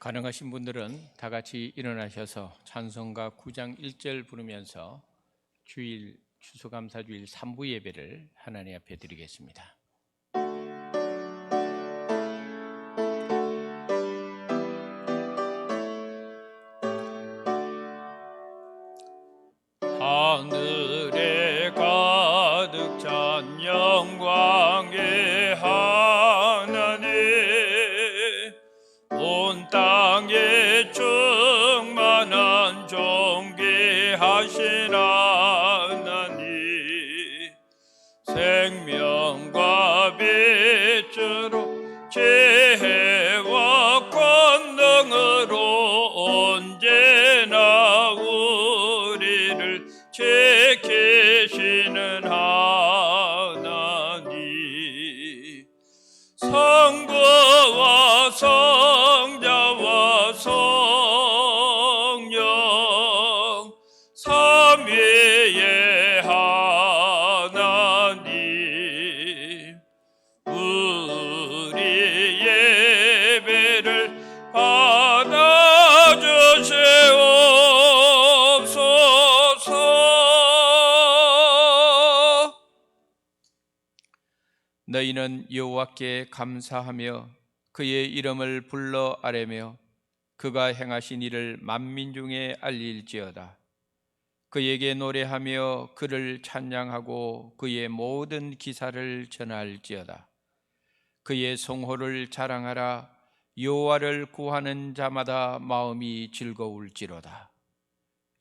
가능하신 분들은 다 같이 일어나셔서 찬송가 9장 1절 부르면서 추수감사주일 3부 예배를 하나님 앞에 드리겠습니다. 하늘에 가득 찬 영광의 하나님, 온 땅에 충만한 존귀하신 하나님, 생명과 빛으로 지혜와 권능으로 언제나 우리를 지키시는 하나님, 성부와 성자와 성령 삼위의 하나님, 우리 예배를 받아주시옵소서. 너희는 여호와께 감사하며 그의 이름을 불러 아뢰며 그가 행하신 일을 만민 중에 알릴지어다. 그에게 노래하며 그를 찬양하고 그의 모든 기사를 전할지어다. 그의 성호를 자랑하라. 여호와를 구하는 자마다 마음이 즐거울지로다.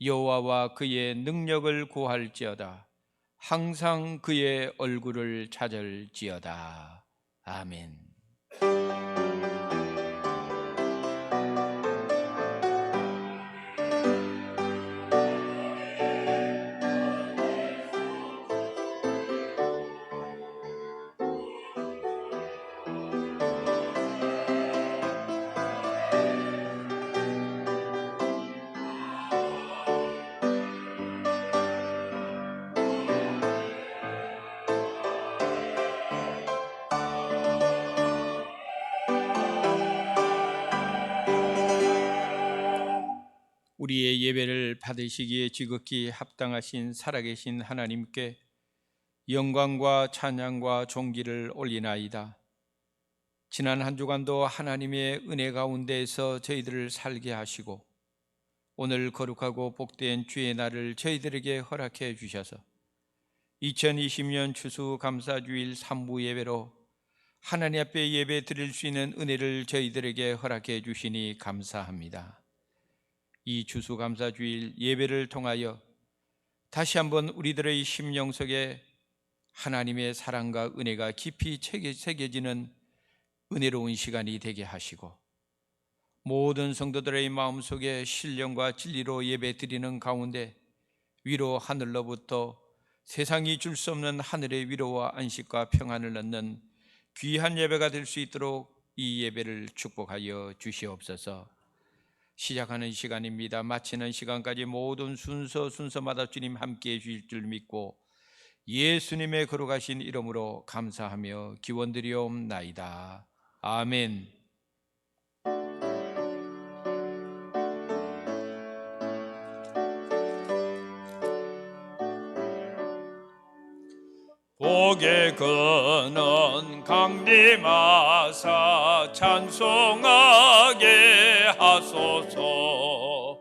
여호와와 그의 능력을 구할지어다. 항상 그의 얼굴을 찾을지어다. 아멘. 우리의 예배를 받으시기에 지극히 합당하신 살아계신 하나님께 영광과 찬양과 존귀를 올리나이다. 지난 한 주간도 하나님의 은혜 가운데에서 저희들을 살게 하시고 오늘 거룩하고 복된 주의 날을 저희들에게 허락해 주셔서 2020년 추수감사주일 3부 예배로 하나님 앞에 예배 드릴 수 있는 은혜를 저희들에게 허락해 주시니 감사합니다. 이 추수감사주일 예배를 통하여 다시 한번 우리들의 심령 속에 하나님의 사랑과 은혜가 깊이 새겨지는 은혜로운 시간이 되게 하시고 모든 성도들의 마음속에 신령과 진리로 예배 드리는 가운데 위로 하늘로부터 세상이 줄 수 없는 하늘의 위로와 안식과 평안을 얻는 귀한 예배가 될 수 있도록 이 예배를 축복하여 주시옵소서. 시작하는 시간입니다. 마치는 시간까지 모든 순서마다 주님 함께해 주실 줄 믿고 예수님의 거룩하신 이름으로 감사하며 기원드리옵나이다. 아멘. 복의 근원 강림하사 찬송하게 하소서.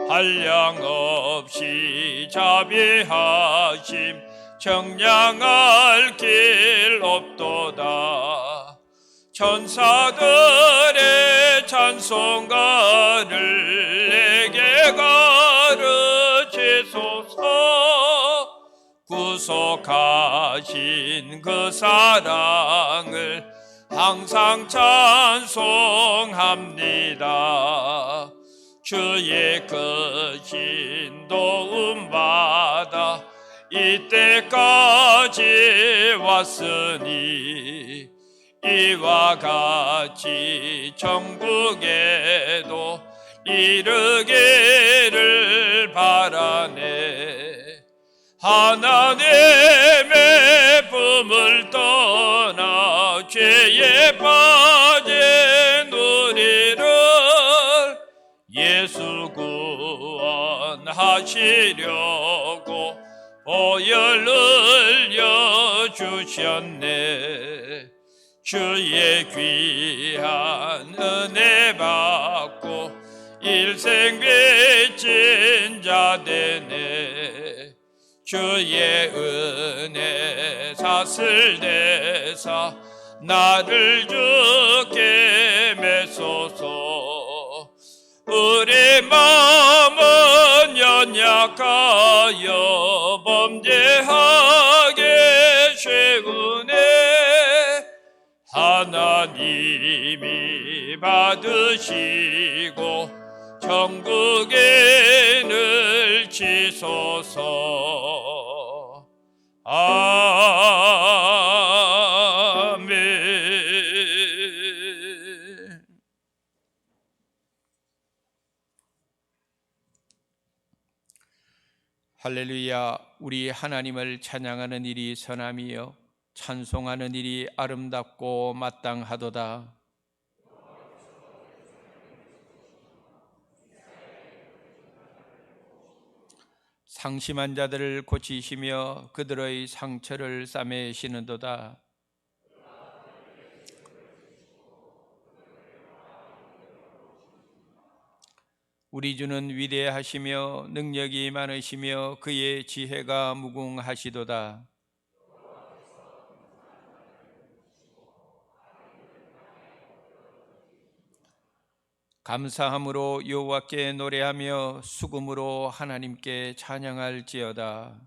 한량없이 자비하심 청량할 길 없도다. 천사들의 찬송가를 내게 가르치소서. 구속하신 그 사랑을 항상 찬송합니다. 주의 크신 도움 받아 이때까지 왔으니 이와 같이 천국에도 이르기를 바라네. 하나님의 품을 떠나 죄에 빠진 우리를 예수 구원하시려고 보혈 흘려 주셨네. 주의 귀한 은혜 받고 일생 빚진 자 되네. 주의 은혜 샀을 대사 나를 주께 메소서. 우리 마음은 연약하여 범죄하게 쉬우네. 하나님이 받으시고 천국에 넣으시소서. 아멘. 할렐루야. 우리 하나님을 찬양하는 일이 선함이요 찬송하는 일이 아름답고 마땅하도다. 상심한 자들을 고치시며 그들의 상처를 싸매시는도다. 우리 주는 위대하시며 능력이 많으시며 그의 지혜가 무궁하시도다. 감사함으로 여호와께 노래하며 수금으로 하나님께 찬양할지어다.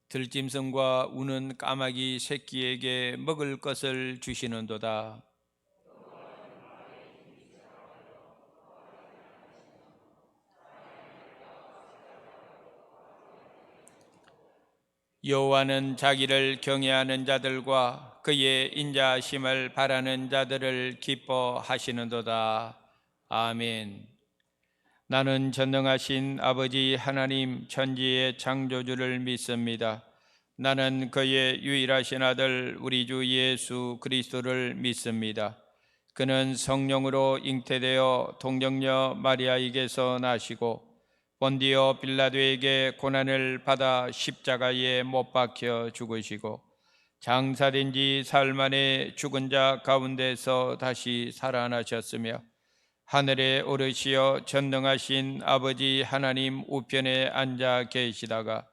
들짐승과 우는 까마귀 새끼에게 먹을 것을 주시는도다. 여호와는 자기를 경외하는 자들과 그의 인자하심을 바라는 자들을 기뻐하시는도다. 아멘. 나는 전능하신 아버지 하나님 천지의 창조주를 믿습니다. 나는 그의 유일하신 아들 우리 주 예수 그리스도를 믿습니다. 그는 성령으로 잉태되어 동정녀 마리아에게서 나시고 본디오 빌라도에게 고난을 받아 십자가에 못 박혀 죽으시고 장사된 지 사흘 만에 죽은 자 가운데서 다시 살아나셨으며 하늘에 오르시어 전능하신 아버지 하나님 우편에 앉아 계시다가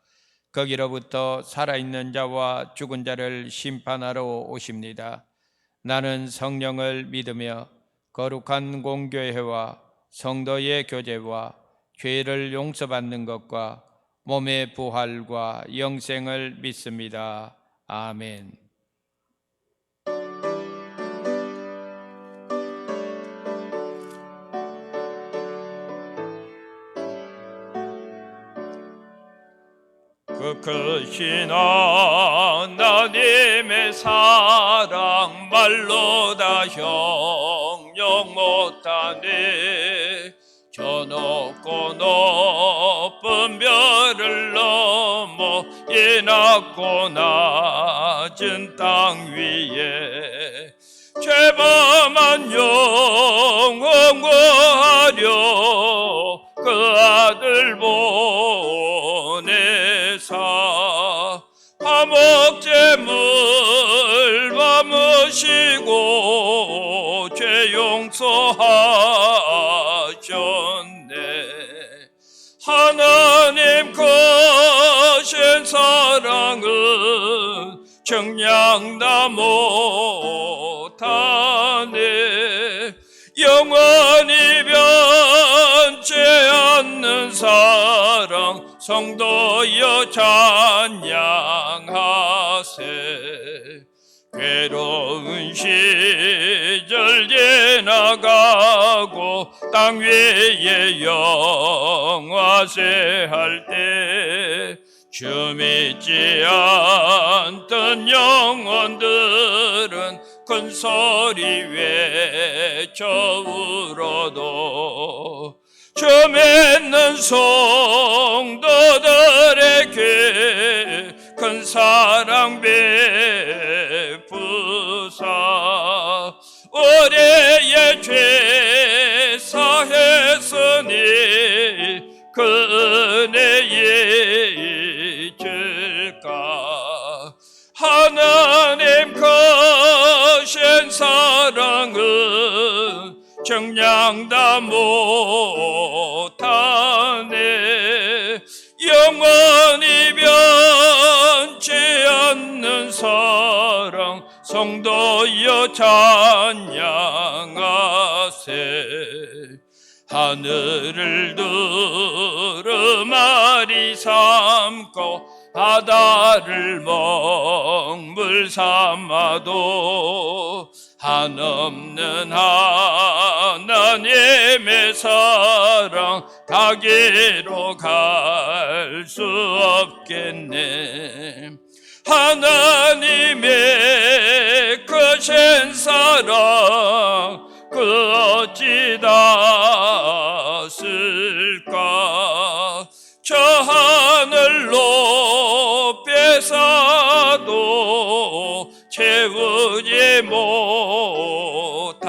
거기로부터 살아있는 자와 죽은 자를 심판하러 오십니다. 나는 성령을 믿으며 거룩한 공교회와 성도의 교제와 죄를 용서받는 것과 몸의 부활과 영생을 믿습니다. 아멘. 그 크신 하나님의 사랑 말로 다 형용 못하네. 저 높고 높은 별을 넘어 이 낮고 낮은 땅 위에 죄범한 영혼 구하려 그 아들 보내사 화목제물 받으시고 죄 용서하셨네. 하나님 크신 사랑은 정량다 못하네. 영원히 변치 않는 사랑 성도여 찬양하세. 괴로운 시절 지나가고 땅 위에 영화세 할 때 주 믿지 않던 영혼들은 큰 소리 외쳐 울어도 주 믿는 성도들에게 큰 사랑 베푸사 우리의 죄 사했으니 그 은혜에 잊을까. 하나님 크신 사랑은 정량다 못하네. 영원히 변치 않는 사랑 성도여 찬양하세. 하늘을 두루마리 삼고 바다를 먹물 삼아도 한없는 하나님의 사랑 가게로 갈 수 없겠네. 하나님의 크신 사랑 그 어찌 닿았을까. 저 하늘 높이서도 채우지 못하리.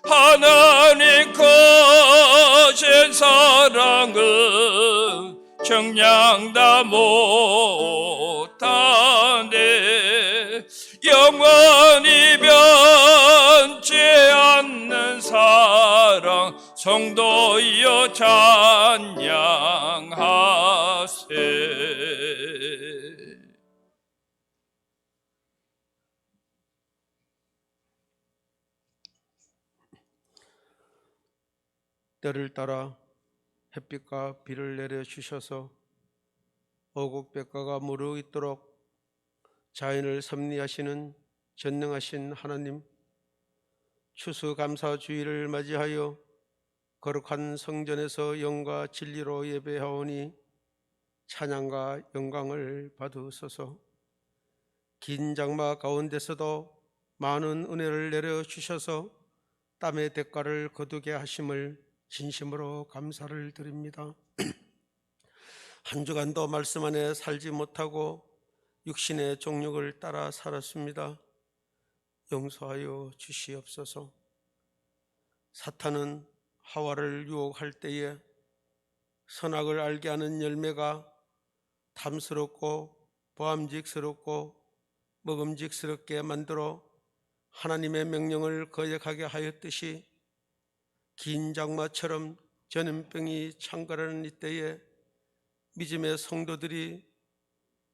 하나님 크신 사랑은 정량다 못하네. 영원히 변치 않는 사랑 성도여 찬양하세. 때를 따라 햇빛과 비를 내려주셔서 오곡백과가 무르익도록 자연을 섭리하시는 전능하신 하나님, 추수감사주의를 맞이하여 거룩한 성전에서 영과 진리로 예배하오니 찬양과 영광을 받으소서. 긴 장마 가운데서도 많은 은혜를 내려주셔서 땀의 대가를 거두게 하심을 진심으로 감사를 드립니다. 한 주간도 말씀 안에 살지 못하고 육신의 정욕을 따라 살았습니다. 용서하여 주시옵소서. 사탄은 하와를 유혹할 때에 선악을 알게 하는 열매가 탐스럽고 보암직스럽고 먹음직스럽게 만들어 하나님의 명령을 거역하게 하였듯이 긴 장마처럼 전염병이 창궐하는 이때에 믿음의 성도들이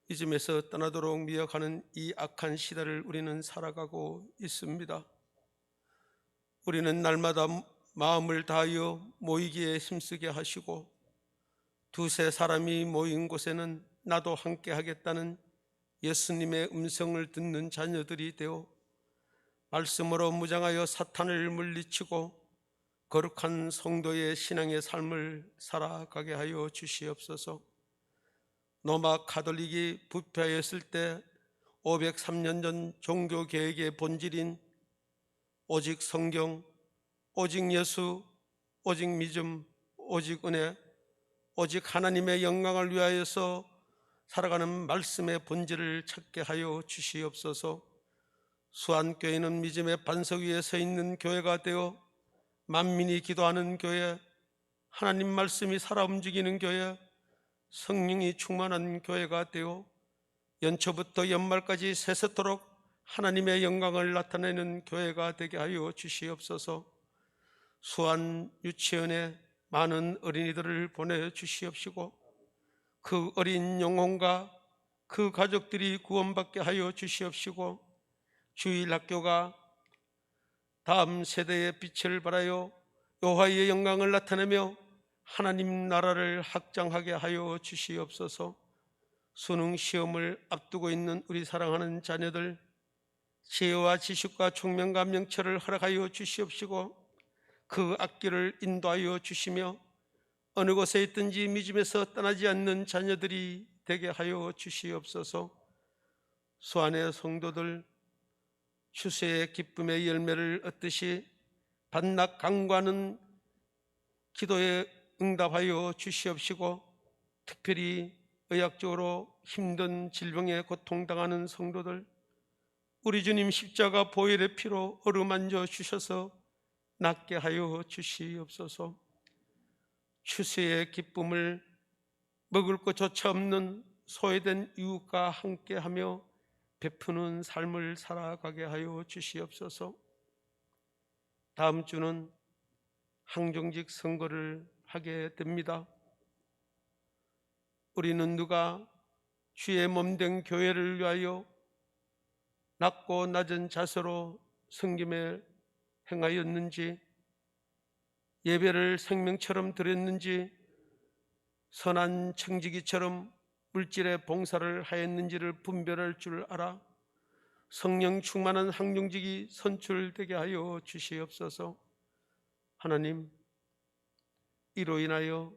믿음에서 떠나도록 미혹하는 이 악한 시대를 우리는 살아가고 있습니다. 우리는 날마다 마음을 다하여 모이기에 힘쓰게 하시고 두세 사람이 모인 곳에는 나도 함께 하겠다는 예수님의 음성을 듣는 자녀들이 되어 말씀으로 무장하여 사탄을 물리치고 거룩한 성도의 신앙의 삶을 살아가게 하여 주시옵소서. 로마 가톨릭이 부패하였을 때 503년 전 종교개혁의 본질인 오직 성경, 오직 예수, 오직 믿음, 오직 은혜, 오직 하나님의 영광을 위하여서 살아가는 말씀의 본질을 찾게 하여 주시옵소서. 수안교회는 믿음의 반석 위에 서 있는 교회가 되어 만민이 기도하는 교회, 하나님 말씀이 살아 움직이는 교회, 성령이 충만한 교회가 되어 연초부터 연말까지 세세토록 하나님의 영광을 나타내는 교회가 되게 하여 주시옵소서. 수안 유치원에 많은 어린이들을 보내주시옵시고 그 어린 영혼과 그 가족들이 구원받게 하여 주시옵시고 주일학교가 다음 세대의 빛을 발하여 여호와의 영광을 나타내며 하나님 나라를 확장하게 하여 주시옵소서. 수능 시험을 앞두고 있는 우리 사랑하는 자녀들 지혜와 지식과 총명과 명철을 허락하여 주시옵시고 그 앞길을 인도하여 주시며 어느 곳에 있든지 믿음에서 떠나지 않는 자녀들이 되게 하여 주시옵소서. 수안의 성도들 추수의 기쁨의 열매를 얻듯이 반낙 강구하는 기도에 응답하여 주시옵시고 특별히 의학적으로 힘든 질병에 고통당하는 성도들, 우리 주님 십자가 보혈의 피로 어루만져 주셔서 낫게 하여 주시옵소서. 추수의 기쁨을 먹을 것조차 없는 소외된 이웃과 함께하며 베푸는 삶을 살아가게 하여 주시옵소서. 다음 주는 항정직 선거를 하게 됩니다. 우리는 누가 주의 몸된 교회를 위하여 낮고 낮은 자세로 섬김에 행하였는지, 예배를 생명처럼 드렸는지, 선한 청지기처럼 물질의 봉사를 하였는지를 분별할 줄 알아 성령 충만한 항정직이 선출되게 하여 주시옵소서. 하나님, 이로 인하여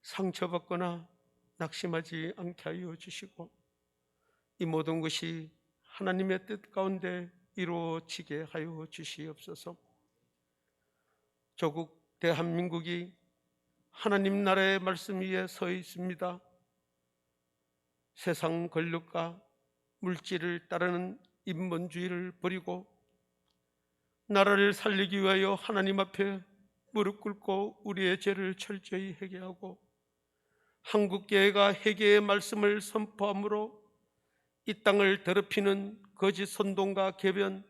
상처받거나 낙심하지 않게 하여 주시고 이 모든 것이 하나님의 뜻 가운데 이루어지게 하여 주시옵소서. 조국 대한민국이 하나님 나라의 말씀 위에 서 있습니다. 세상 권력과 물질을 따르는 인본주의를 버리고 나라를 살리기 위하여 하나님 앞에 무릎 꿇고 우리의 죄를 철저히 회개하고 한국교회가 회개의 말씀을 선포함으로 이 땅을 더럽히는 거짓 선동과 개변,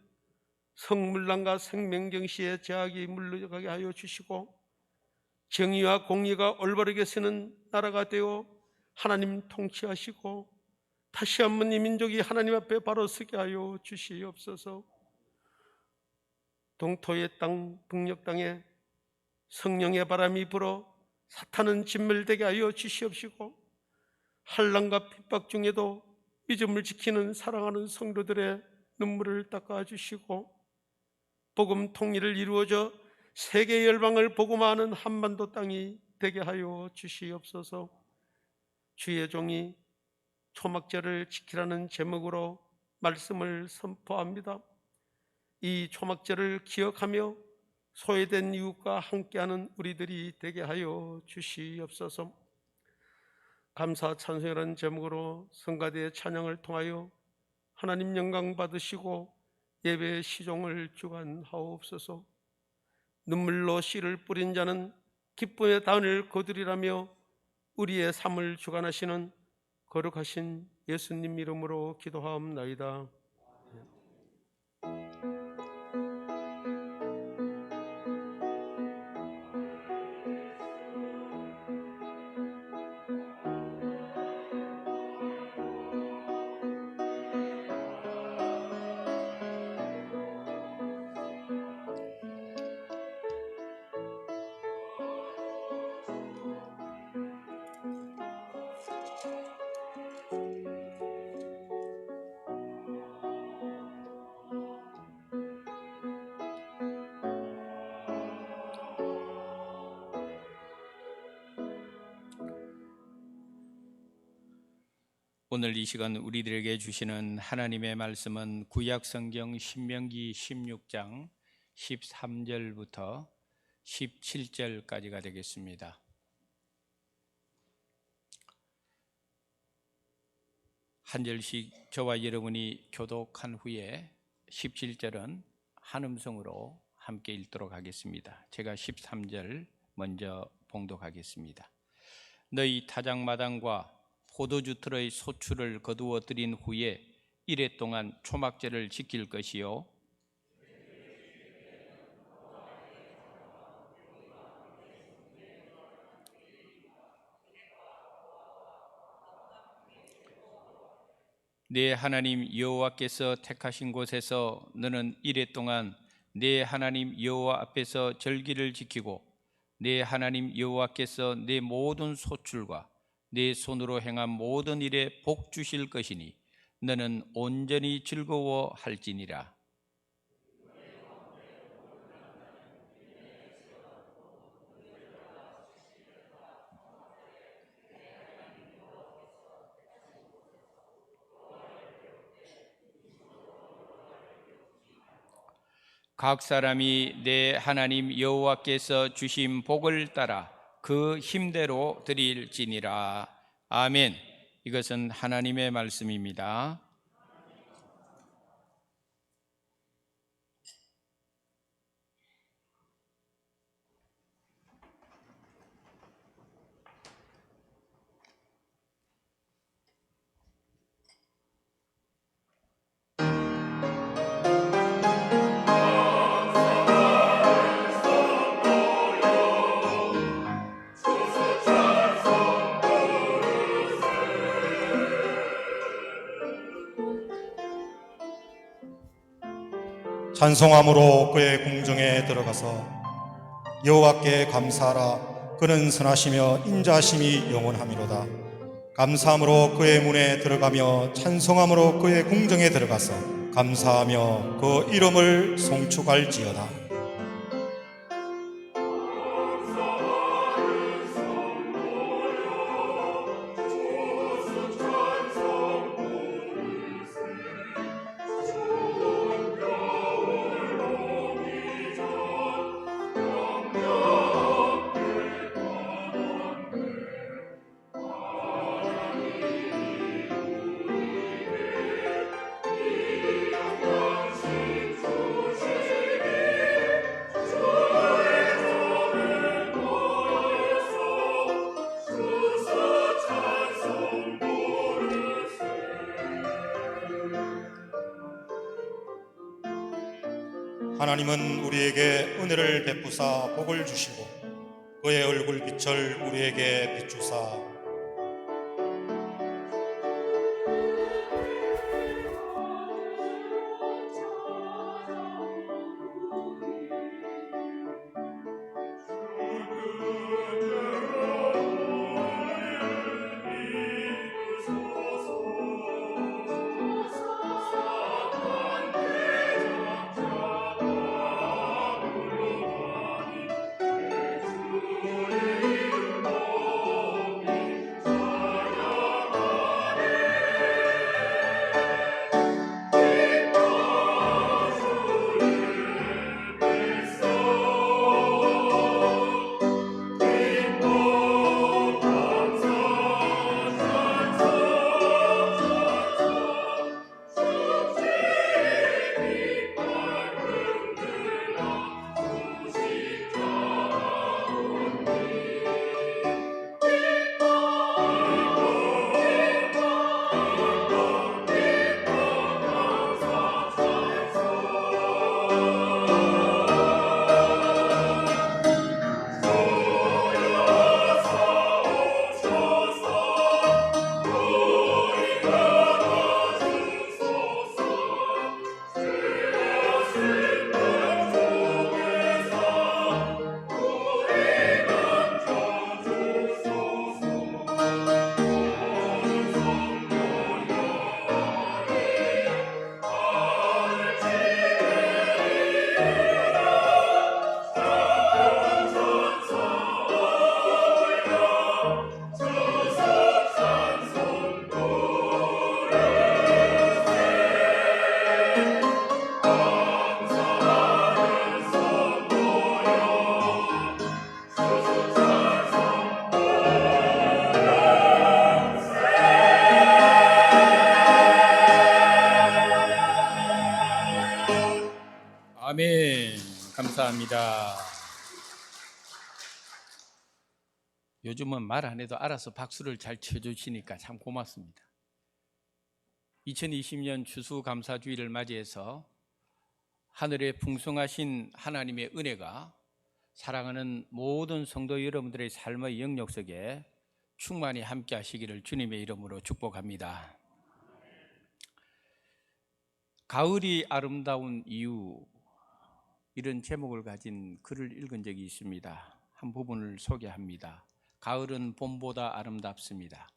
성물란과 생명경시의 제약이 물러가게 하여 주시고 정의와 공의가 올바르게 서는 나라가 되어 하나님 통치하시고 다시 한번 이 민족이 하나님 앞에 바로 서게 하여 주시옵소서. 동토의 땅, 북녘 땅에 성령의 바람이 불어 사탄은 진멸되게 하여 주시옵시고 환난과 핍박 중에도 믿음을 지키는 사랑하는 성도들의 눈물을 닦아주시고 복음 통일을 이루어져 세계 열방을 복음화하는 한반도 땅이 되게 하여 주시옵소서. 주의 종이 초막절을 지키라는 제목으로 말씀을 선포합니다. 이 초막절을 기억하며 소외된 이웃과 함께하는 우리들이 되게 하여 주시옵소서. 감사 찬송이라는 제목으로 성가대의 찬양을 통하여 하나님 영광 받으시고 예배의 시종을 주관하옵소서. 눈물로 씨를 뿌린 자는 기쁨의 단을 거두리라며 우리의 삶을 주관하시는 거룩하신 예수님 이름으로 기도하옵나이다. 오늘 이 시간 우리들에게 주시는 하나님의 말씀은 구약성경 신명기 16장 13절부터 17절까지가 되겠습니다. 한 절씩 저와 여러분이 교독한 후에 17절은 한음성으로 함께 읽도록 하겠습니다. 제가 13절 먼저 봉독하겠습니다. 너희 타작마당과 포도주 틀의 소출을 거두어 들인 후에 이레 동안 초막절을 지킬 것이요 내 하나님 여호와께서 택하신 곳에서 너는 이레 동안 내 하나님 여호와 앞에서 절기를 지키고 내 하나님 여호와께서 내 모든 소출과 내 손으로 행한 모든 일에 복 주실 것이니 너는 온전히 즐거워할지니라. 각 사람이 내 하나님 여호와께서 주신 복을 따라 그 힘대로 드릴지니라. 아멘. 이것은 하나님의 말씀입니다. 찬송함으로 그의 궁정에 들어가서 여호와께 감사하라. 그는 선하시며 인자하심이 영원하미로다. 감사함으로 그의 문에 들어가며 찬송함으로 그의 궁정에 들어가서 감사하며 그 이름을 송축할지어다. 하나님은 우리에게 은혜를 베푸사 복을 주시고 그의 얼굴 빛을 우리에게 비추사 아멘. 감사합니다. 요즘은 말 안 해도 알아서 박수를 잘 쳐주시니까 참 고맙습니다. 2020년 추수감사주의를 맞이해서 하늘에 풍성하신 하나님의 은혜가 사랑하는 모든 성도 여러분들의 삶의 영역 속에 충만히 함께 하시기를 주님의 이름으로 축복합니다. 가을이 아름다운 이유, 이런 제목을 가진 글을 읽은 적이 있습니다. 한 부분을 소개합니다. 가을은 봄보다 아름답습니다.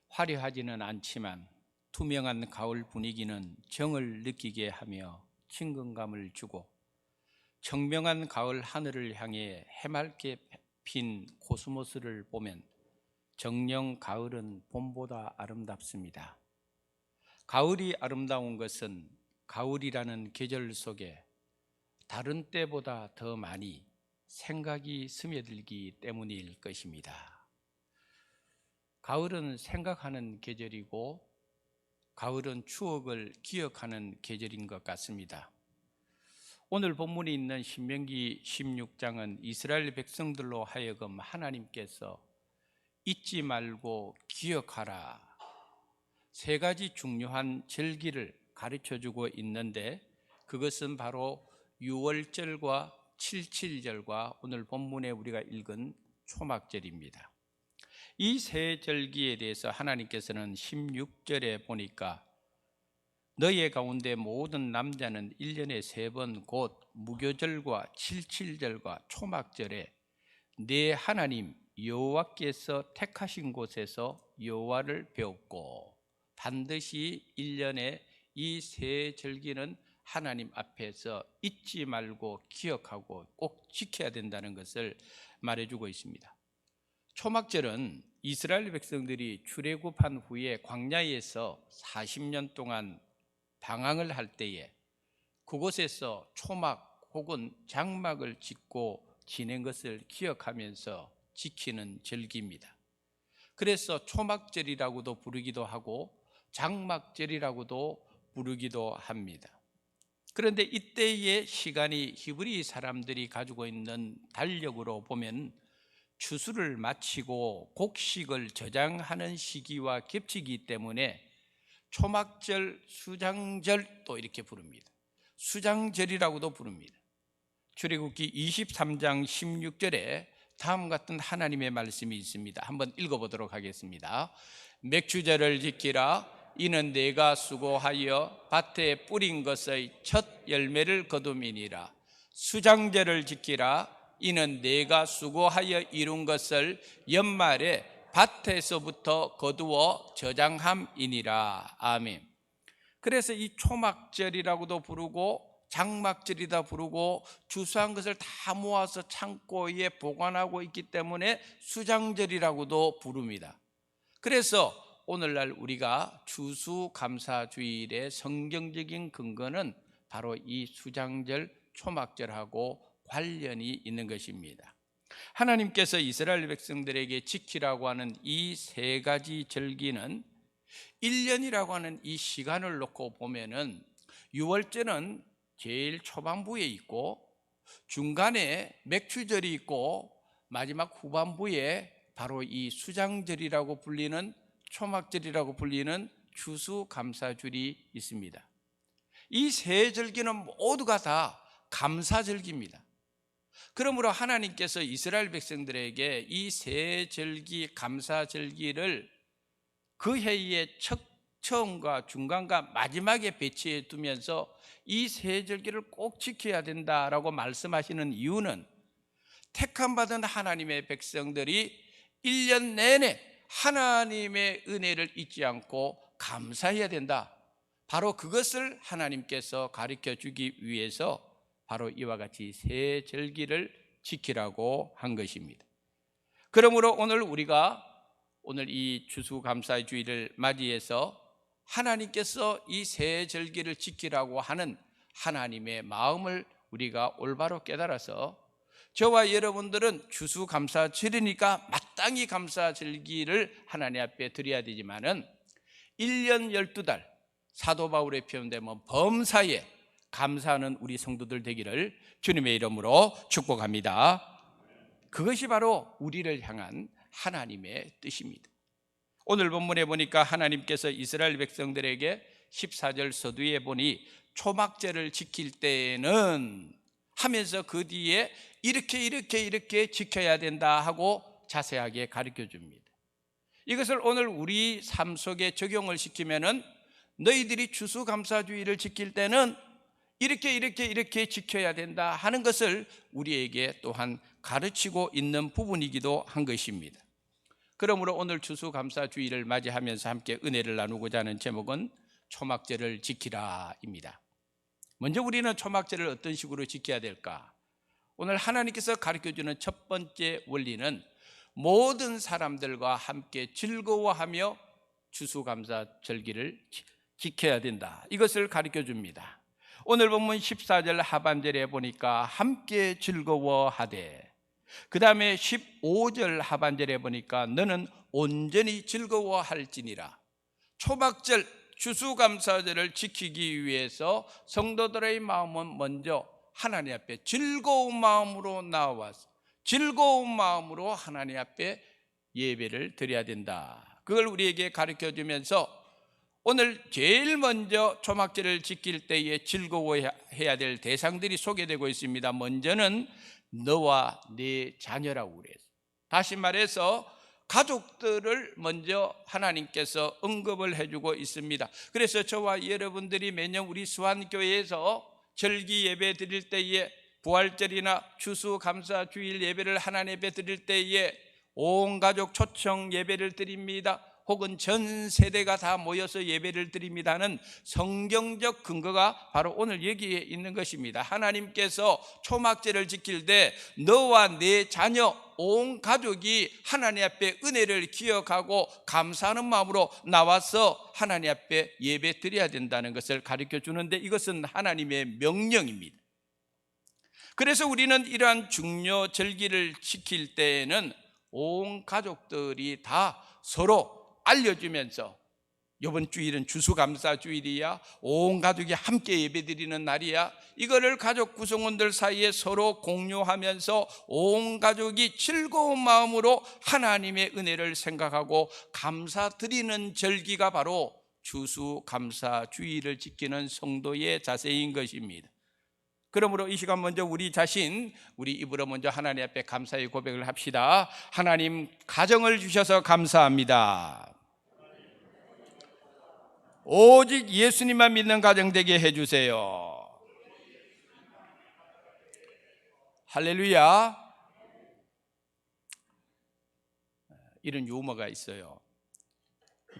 화려하지는 않지만 투명한 가을 분위기는 정을 느끼게 하며 친근감을 주고, 청명한 가을 하늘을 향해 해맑게 핀 코스모스를 보면 정녕 가을은 봄보다 아름답습니다. 가을이 아름다운 것은 가을이라는 계절 속에 다른 때보다 더 많이 생각이 스며들기 때문일 것입니다. 가을은 생각하는 계절이고 가을은 추억을 기억하는 계절인 것 같습니다. 오늘 본문에 있는 신명기 16장은 이스라엘 백성들로 하여금 하나님께서 잊지 말고 기억하라, 세 가지 중요한 절기를 가르쳐주고 있는데 그것은 바로 유월절과 칠칠절과 오늘 본문에 우리가 읽은 초막절입니다. 이 세 절기에 대해서 하나님께서는 16절에 보니까 너희 가운데 모든 남자는 1년에 3번 곧 무교절과 칠칠절과 초막절에 내 하나님 여호와께서 택하신 곳에서 여호와를 배웠고, 반드시 1년에 이 세 절기는 하나님 앞에서 잊지 말고 기억하고 꼭 지켜야 된다는 것을 말해주고 있습니다. 초막절은 이스라엘 백성들이 출애굽한 후에 광야에서 40년 동안 방황을 할 때에 그곳에서 초막 혹은 장막을 짓고 지낸 것을 기억하면서 지키는 절기입니다. 그래서 초막절이라고도 부르기도 하고 장막절이라고도 부르기도 합니다. 그런데 이때의 시간이 히브리 사람들이 가지고 있는 달력으로 보면 추수를 마치고 곡식을 저장하는 시기와 겹치기 때문에 초막절, 수장절 또 이렇게 부릅니다. 수장절이라고도 부릅니다. 출애굽기 23장 16절에 다음 같은 하나님의 말씀이 있습니다. 한번 읽어보도록 하겠습니다. 맥주절을 지키라. 이는 내가 수고하여 밭에 뿌린 것의 첫 열매를 거둠이니라. 수장절을 지키라. 이는 내가 수고하여 이룬 것을 연말에 밭에서부터 거두어 저장함이니라. 아멘. 그래서 이 초막절이라고도 부르고 장막절이다 부르고 추수한 것을 다 모아서 창고에 보관하고 있기 때문에 수장절이라고도 부릅니다. 그래서 오늘날 우리가 추수감사주일의 성경적인 근거는 바로 이 수장절, 초막절하고 관련이 있는 것입니다. 하나님께서 이스라엘 백성들에게 지키라고 하는 이 세 가지 절기는 1년이라고 하는 이 시간을 놓고 보면은 유월절은 제일 초반부에 있고 중간에 맥추절이 있고 마지막 후반부에 바로 이 수장절이라고 불리는 초막절이라고 불리는 추수감사절이 있습니다. 이 세 절기는 모두가 다 감사절기입니다. 그러므로 하나님께서 이스라엘 백성들에게 이 세 절기, 감사절기를 그 해의 처음과 중간과 마지막에 배치해 두면서 이 세 절기를 꼭 지켜야 된다라고 말씀하시는 이유는 택함받은 하나님의 백성들이 1년 내내 하나님의 은혜를 잊지 않고 감사해야 된다. 바로 그것을 하나님께서 가르쳐 주기 위해서 바로 이와 같이 세 절기를 지키라고 한 것입니다. 그러므로 우리가 오늘 이 추수감사의 주일을 맞이해서 하나님께서 이 세 절기를 지키라고 하는 하나님의 마음을 우리가 올바로 깨달아서 저와 여러분들은 추수감사절이니까 마땅히 감사절기를 하나님 앞에 드려야 되지만은 1년 12달 사도 바울의 표현되면 범사에 감사하는 우리 성도들 되기를 주님의 이름으로 축복합니다. 그것이 바로 우리를 향한 하나님의 뜻입니다. 오늘 본문에 보니까 하나님께서 이스라엘 백성들에게 14절 서두에 보니 초막절을 지킬 때에는 하면서 그 뒤에 이렇게 지켜야 된다 하고 자세하게 가르쳐 줍니다. 이것을 오늘 우리 삶 속에 적용을 시키면은 너희들이 추수감사주의를 지킬 때는 이렇게 지켜야 된다 하는 것을 우리에게 또한 가르치고 있는 부분이기도 한 것입니다. 그러므로 오늘 추수감사주의를 맞이하면서 함께 은혜를 나누고자 하는 제목은 초막절을 지키라입니다. 먼저 우리는 초막절을 어떤 식으로 지켜야 될까? 오늘 하나님께서 가르쳐주는 첫 번째 원리는 모든 사람들과 함께 즐거워하며 추수감사절기를 지켜야 된다. 이것을 가르쳐줍니다. 오늘 본문 14절 하반절에 보니까 함께 즐거워하되, 그 다음에 15절 하반절에 보니까 너는 온전히 즐거워할지니라. 초막절 추수감사절을 지키기 위해서 성도들의 마음은 먼저 하나님 앞에 즐거운 마음으로 나와서 즐거운 마음으로 하나님 앞에 예배를 드려야 된다. 그걸 우리에게 가르쳐주면서 오늘 제일 먼저 초막절을 지킬 때에 즐거워해야 될 대상들이 소개되고 있습니다. 먼저는 너와 네 자녀라고 그랬어요. 다시 말해서 가족들을 먼저 하나님께서 언급을 해주고 있습니다. 그래서 저와 여러분들이 매년 우리 수완교회에서 절기 예배 드릴 때에 부활절이나 추수감사주일 예배를 하나님 앞에 드릴 때에 온 가족 초청 예배를 드립니다. 혹은 전 세대가 다 모여서 예배를 드립니다는 성경적 근거가 바로 오늘 여기에 있는 것입니다. 하나님께서 초막절을 지킬 때 너와 네 자녀 온 가족이 하나님 앞에 은혜를 기억하고 감사하는 마음으로 나와서 하나님 앞에 예배 드려야 된다는 것을 가르쳐 주는데 이것은 하나님의 명령입니다. 그래서 우리는 이러한 중요 절기를 지킬 때에는 온 가족들이 다 서로 알려주면서 이번 주일은 추수감사주일이야, 온 가족이 함께 예배드리는 날이야, 이거를 가족 구성원들 사이에 서로 공유하면서 온 가족이 즐거운 마음으로 하나님의 은혜를 생각하고 감사드리는 절기가 바로 추수감사주일을 지키는 성도의 자세인 것입니다. 그러므로 이 시간 먼저 우리 자신, 우리 입으로 먼저 하나님 앞에 감사의 고백을 합시다. 하나님, 가정을 주셔서 감사합니다. 오직 예수님만 믿는 가정 되게 해주세요. 할렐루야. 이런 유머가 있어요.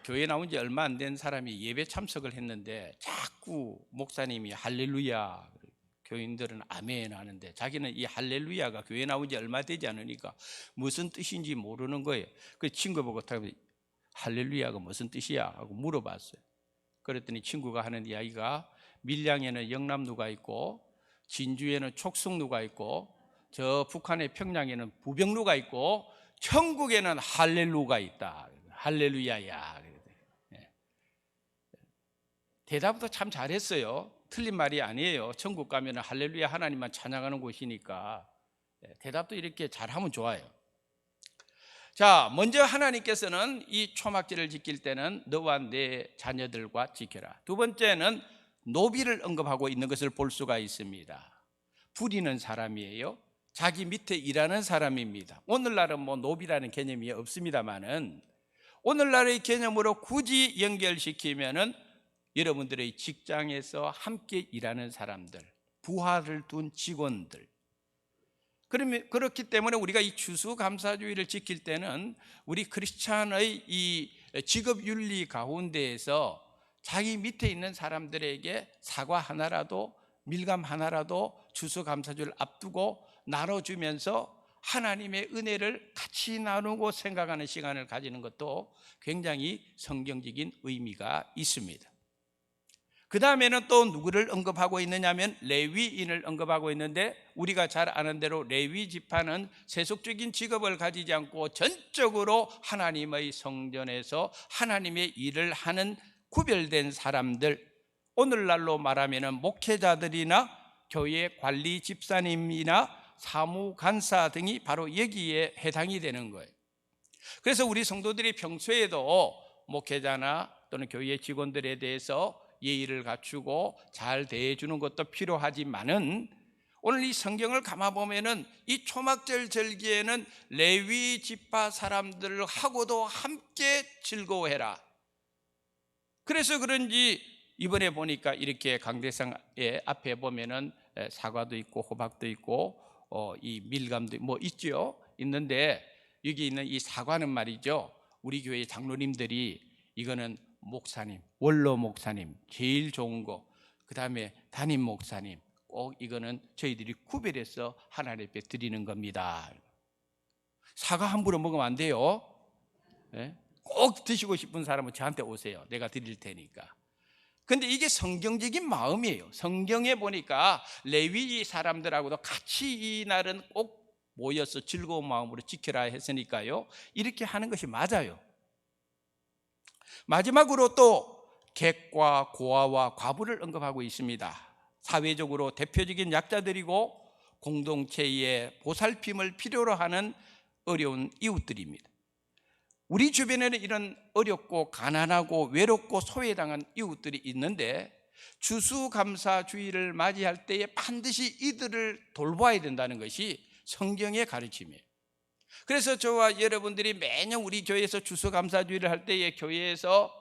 교회 나온 지 얼마 안 된 사람이 예배 참석을 했는데 자꾸 목사님이 할렐루야, 교인들은 아멘 하는데 자기는 이 할렐루야가 교회 나온 지 얼마 되지 않으니까 무슨 뜻인지 모르는 거예요. 그 친구 보고 할렐루야가 무슨 뜻이야 하고 물어봤어요. 그랬더니 친구가 하는 이야기가 밀양에는 영남루가 있고 진주에는 촉성루가 있고 저 북한의 평양에는 부병루가 있고 천국에는 할렐루가 있다. 할렐루야야. 대답도 참 잘했어요. 틀린 말이 아니에요. 천국 가면 할렐루야 하나님만 찬양하는 곳이니까 대답도 이렇게 잘하면 좋아요. 자, 먼저 하나님께서는 이 초막절을 지킬 때는 너와 내 자녀들과 지켜라. 두 번째는 노비를 언급하고 있는 것을 볼 수가 있습니다. 부리는 사람이에요. 자기 밑에 일하는 사람입니다. 오늘날은 뭐 노비라는 개념이 없습니다만은 오늘날의 개념으로 굳이 연결시키면은 여러분들의 직장에서 함께 일하는 사람들, 부하를 둔 직원들. 그렇기 때문에 우리가 이 추수감사주의를 지킬 때는 우리 크리스찬의 이 직업윤리 가운데에서 자기 밑에 있는 사람들에게 사과 하나라도, 밀감 하나라도 추수감사주를 앞두고 나눠주면서 하나님의 은혜를 같이 나누고 생각하는 시간을 가지는 것도 굉장히 성경적인 의미가 있습니다. 그 다음에는 또 누구를 언급하고 있느냐면 레위인을 언급하고 있는데 우리가 잘 아는 대로 레위 지파는 세속적인 직업을 가지지 않고 전적으로 하나님의 성전에서 하나님의 일을 하는 구별된 사람들, 오늘날로 말하면 목회자들이나 교회 관리 집사님이나 사무간사 등이 바로 여기에 해당이 되는 거예요. 그래서 우리 성도들이 평소에도 목회자나 또는 교회 직원들에 대해서 예의를 갖추고 잘 대해주는 것도 필요하지만은 오늘 이 성경을 감아보면은 이 초막절 절기에는 레위 지파 사람들하고도 함께 즐거워해라. 그래서 그런지 이번에 보니까 이렇게 강대상의 앞에 보면은 사과도 있고 호박도 있고 이 밀감도 뭐 있죠. 있는데 여기 있는 이 사과는 말이죠. 우리 교회 장로님들이 이거는 목사님, 원로 목사님 제일 좋은 거, 그 다음에 담임 목사님 꼭 이거는 저희들이 구별해서 하나님 앞에 드리는 겁니다. 사과 함부로 먹으면 안 돼요. 네? 꼭 드시고 싶은 사람은 저한테 오세요. 내가 드릴 테니까. 근데 이게 성경적인 마음이에요. 성경에 보니까 레위 사람들하고도 같이 이 날은 꼭 모여서 즐거운 마음으로 지켜라 했으니까요. 이렇게 하는 것이 맞아요. 마지막으로 또 객과 고아와 과부를 언급하고 있습니다. 사회적으로 대표적인 약자들이고 공동체의 보살핌을 필요로 하는 어려운 이웃들입니다. 우리 주변에는 이런 어렵고 가난하고 외롭고 소외당한 이웃들이 있는데 추수감사주의를 맞이할 때에 반드시 이들을 돌봐야 된다는 것이 성경의 가르침이에요. 그래서 저와 여러분들이 매년 우리 교회에서 추수감사주의를 할 때에 교회에서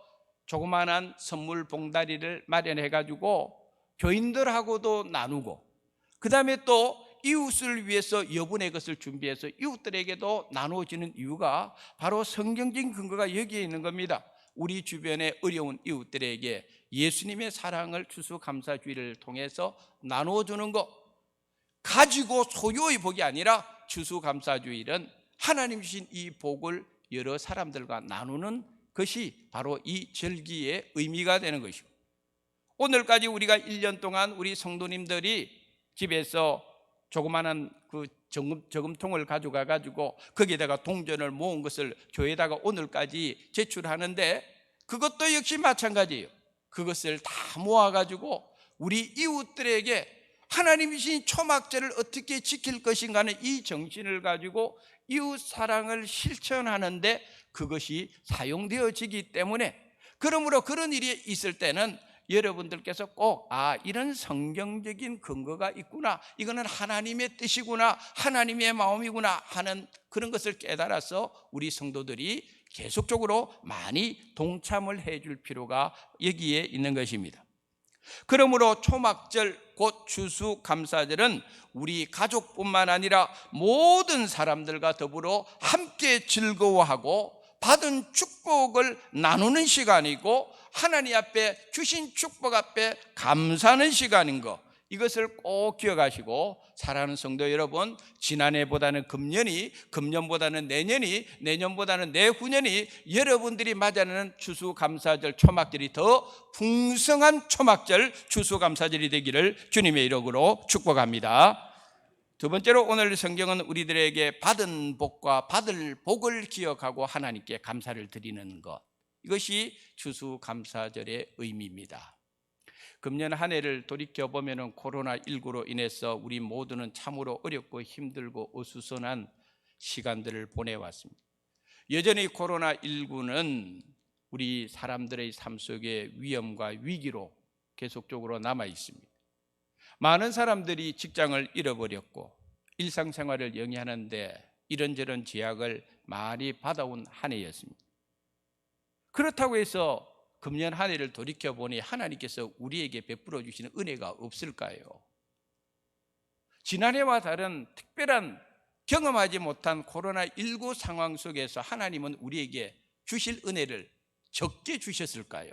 조그마한 선물 봉다리를 마련해 가지고 교인들하고도 나누고, 그 다음에 또 이웃을 위해서 여분의 것을 준비해서 이웃들에게도 나누어지는 이유가 바로 성경적인 근거가 여기에 있는 겁니다. 우리 주변의 어려운 이웃들에게 예수님의 사랑을 추수감사주의를 통해서 나누어주는 것, 가지고 소유의 복이 아니라 추수감사주의는 하나님 주신 이 복을 여러 사람들과 나누는 것이 바로 이 절기의 의미가 되는 것이고, 오늘까지 우리가 1년 동안 우리 성도님들이 집에서 조그마한 그 저금통을 가져가 가지고 거기에다가 동전을 모은 것을 교회에다가 오늘까지 제출하는데, 그것도 역시 마찬가지예요. 그것을 다 모아 가지고 우리 이웃들에게 하나님이 주신 초막절을 어떻게 지킬 것인가 하는 이 정신을 가지고 이웃 사랑을 실천하는데 그것이 사용되어지기 때문에, 그러므로 그런 일이 있을 때는 여러분들께서 꼭 이런 성경적인 근거가 있구나, 이거는 하나님의 뜻이구나, 하나님의 마음이구나 하는 그런 것을 깨달아서 우리 성도들이 계속적으로 많이 동참을 해줄 필요가 여기에 있는 것입니다. 그러므로 초막절 곧 추수감사절은 우리 가족뿐만 아니라 모든 사람들과 더불어 함께 즐거워하고 받은 축복을 나누는 시간이고, 하나님 앞에 주신 축복 앞에 감사하는 시간인 것, 이것을 꼭 기억하시고 사랑하는 성도 여러분, 지난해보다는 금년이, 금년보다는 내년이, 내년보다는 내후년이 여러분들이 맞이하는 추수감사절 초막절이 더 풍성한 초막절 추수감사절이 되기를 주님의 이름으로 축복합니다. 두 번째로 오늘 성경은 우리들에게 받은 복과 받을 복을 기억하고 하나님께 감사를 드리는 것, 이것이 추수감사절의 의미입니다. 금년 한 해를 돌이켜보면 코로나19로 인해서 우리 모두는 참으로 어렵고 힘들고 어수선한 시간들을 보내왔습니다. 여전히 코로나19는 우리 사람들의 삶 속에 위험과 위기로 계속적으로 남아 있습니다. 많은 사람들이 직장을 잃어버렸고 일상생활을 영위하는데 이런저런 제약을 많이 받아온 한 해였습니다. 그렇다고 해서 금년 한 해를 돌이켜보니 하나님께서 우리에게 베풀어 주시는 은혜가 없을까요? 지난해와 다른 특별한 경험하지 못한 코로나19 상황 속에서 하나님은 우리에게 주실 은혜를 적게 주셨을까요?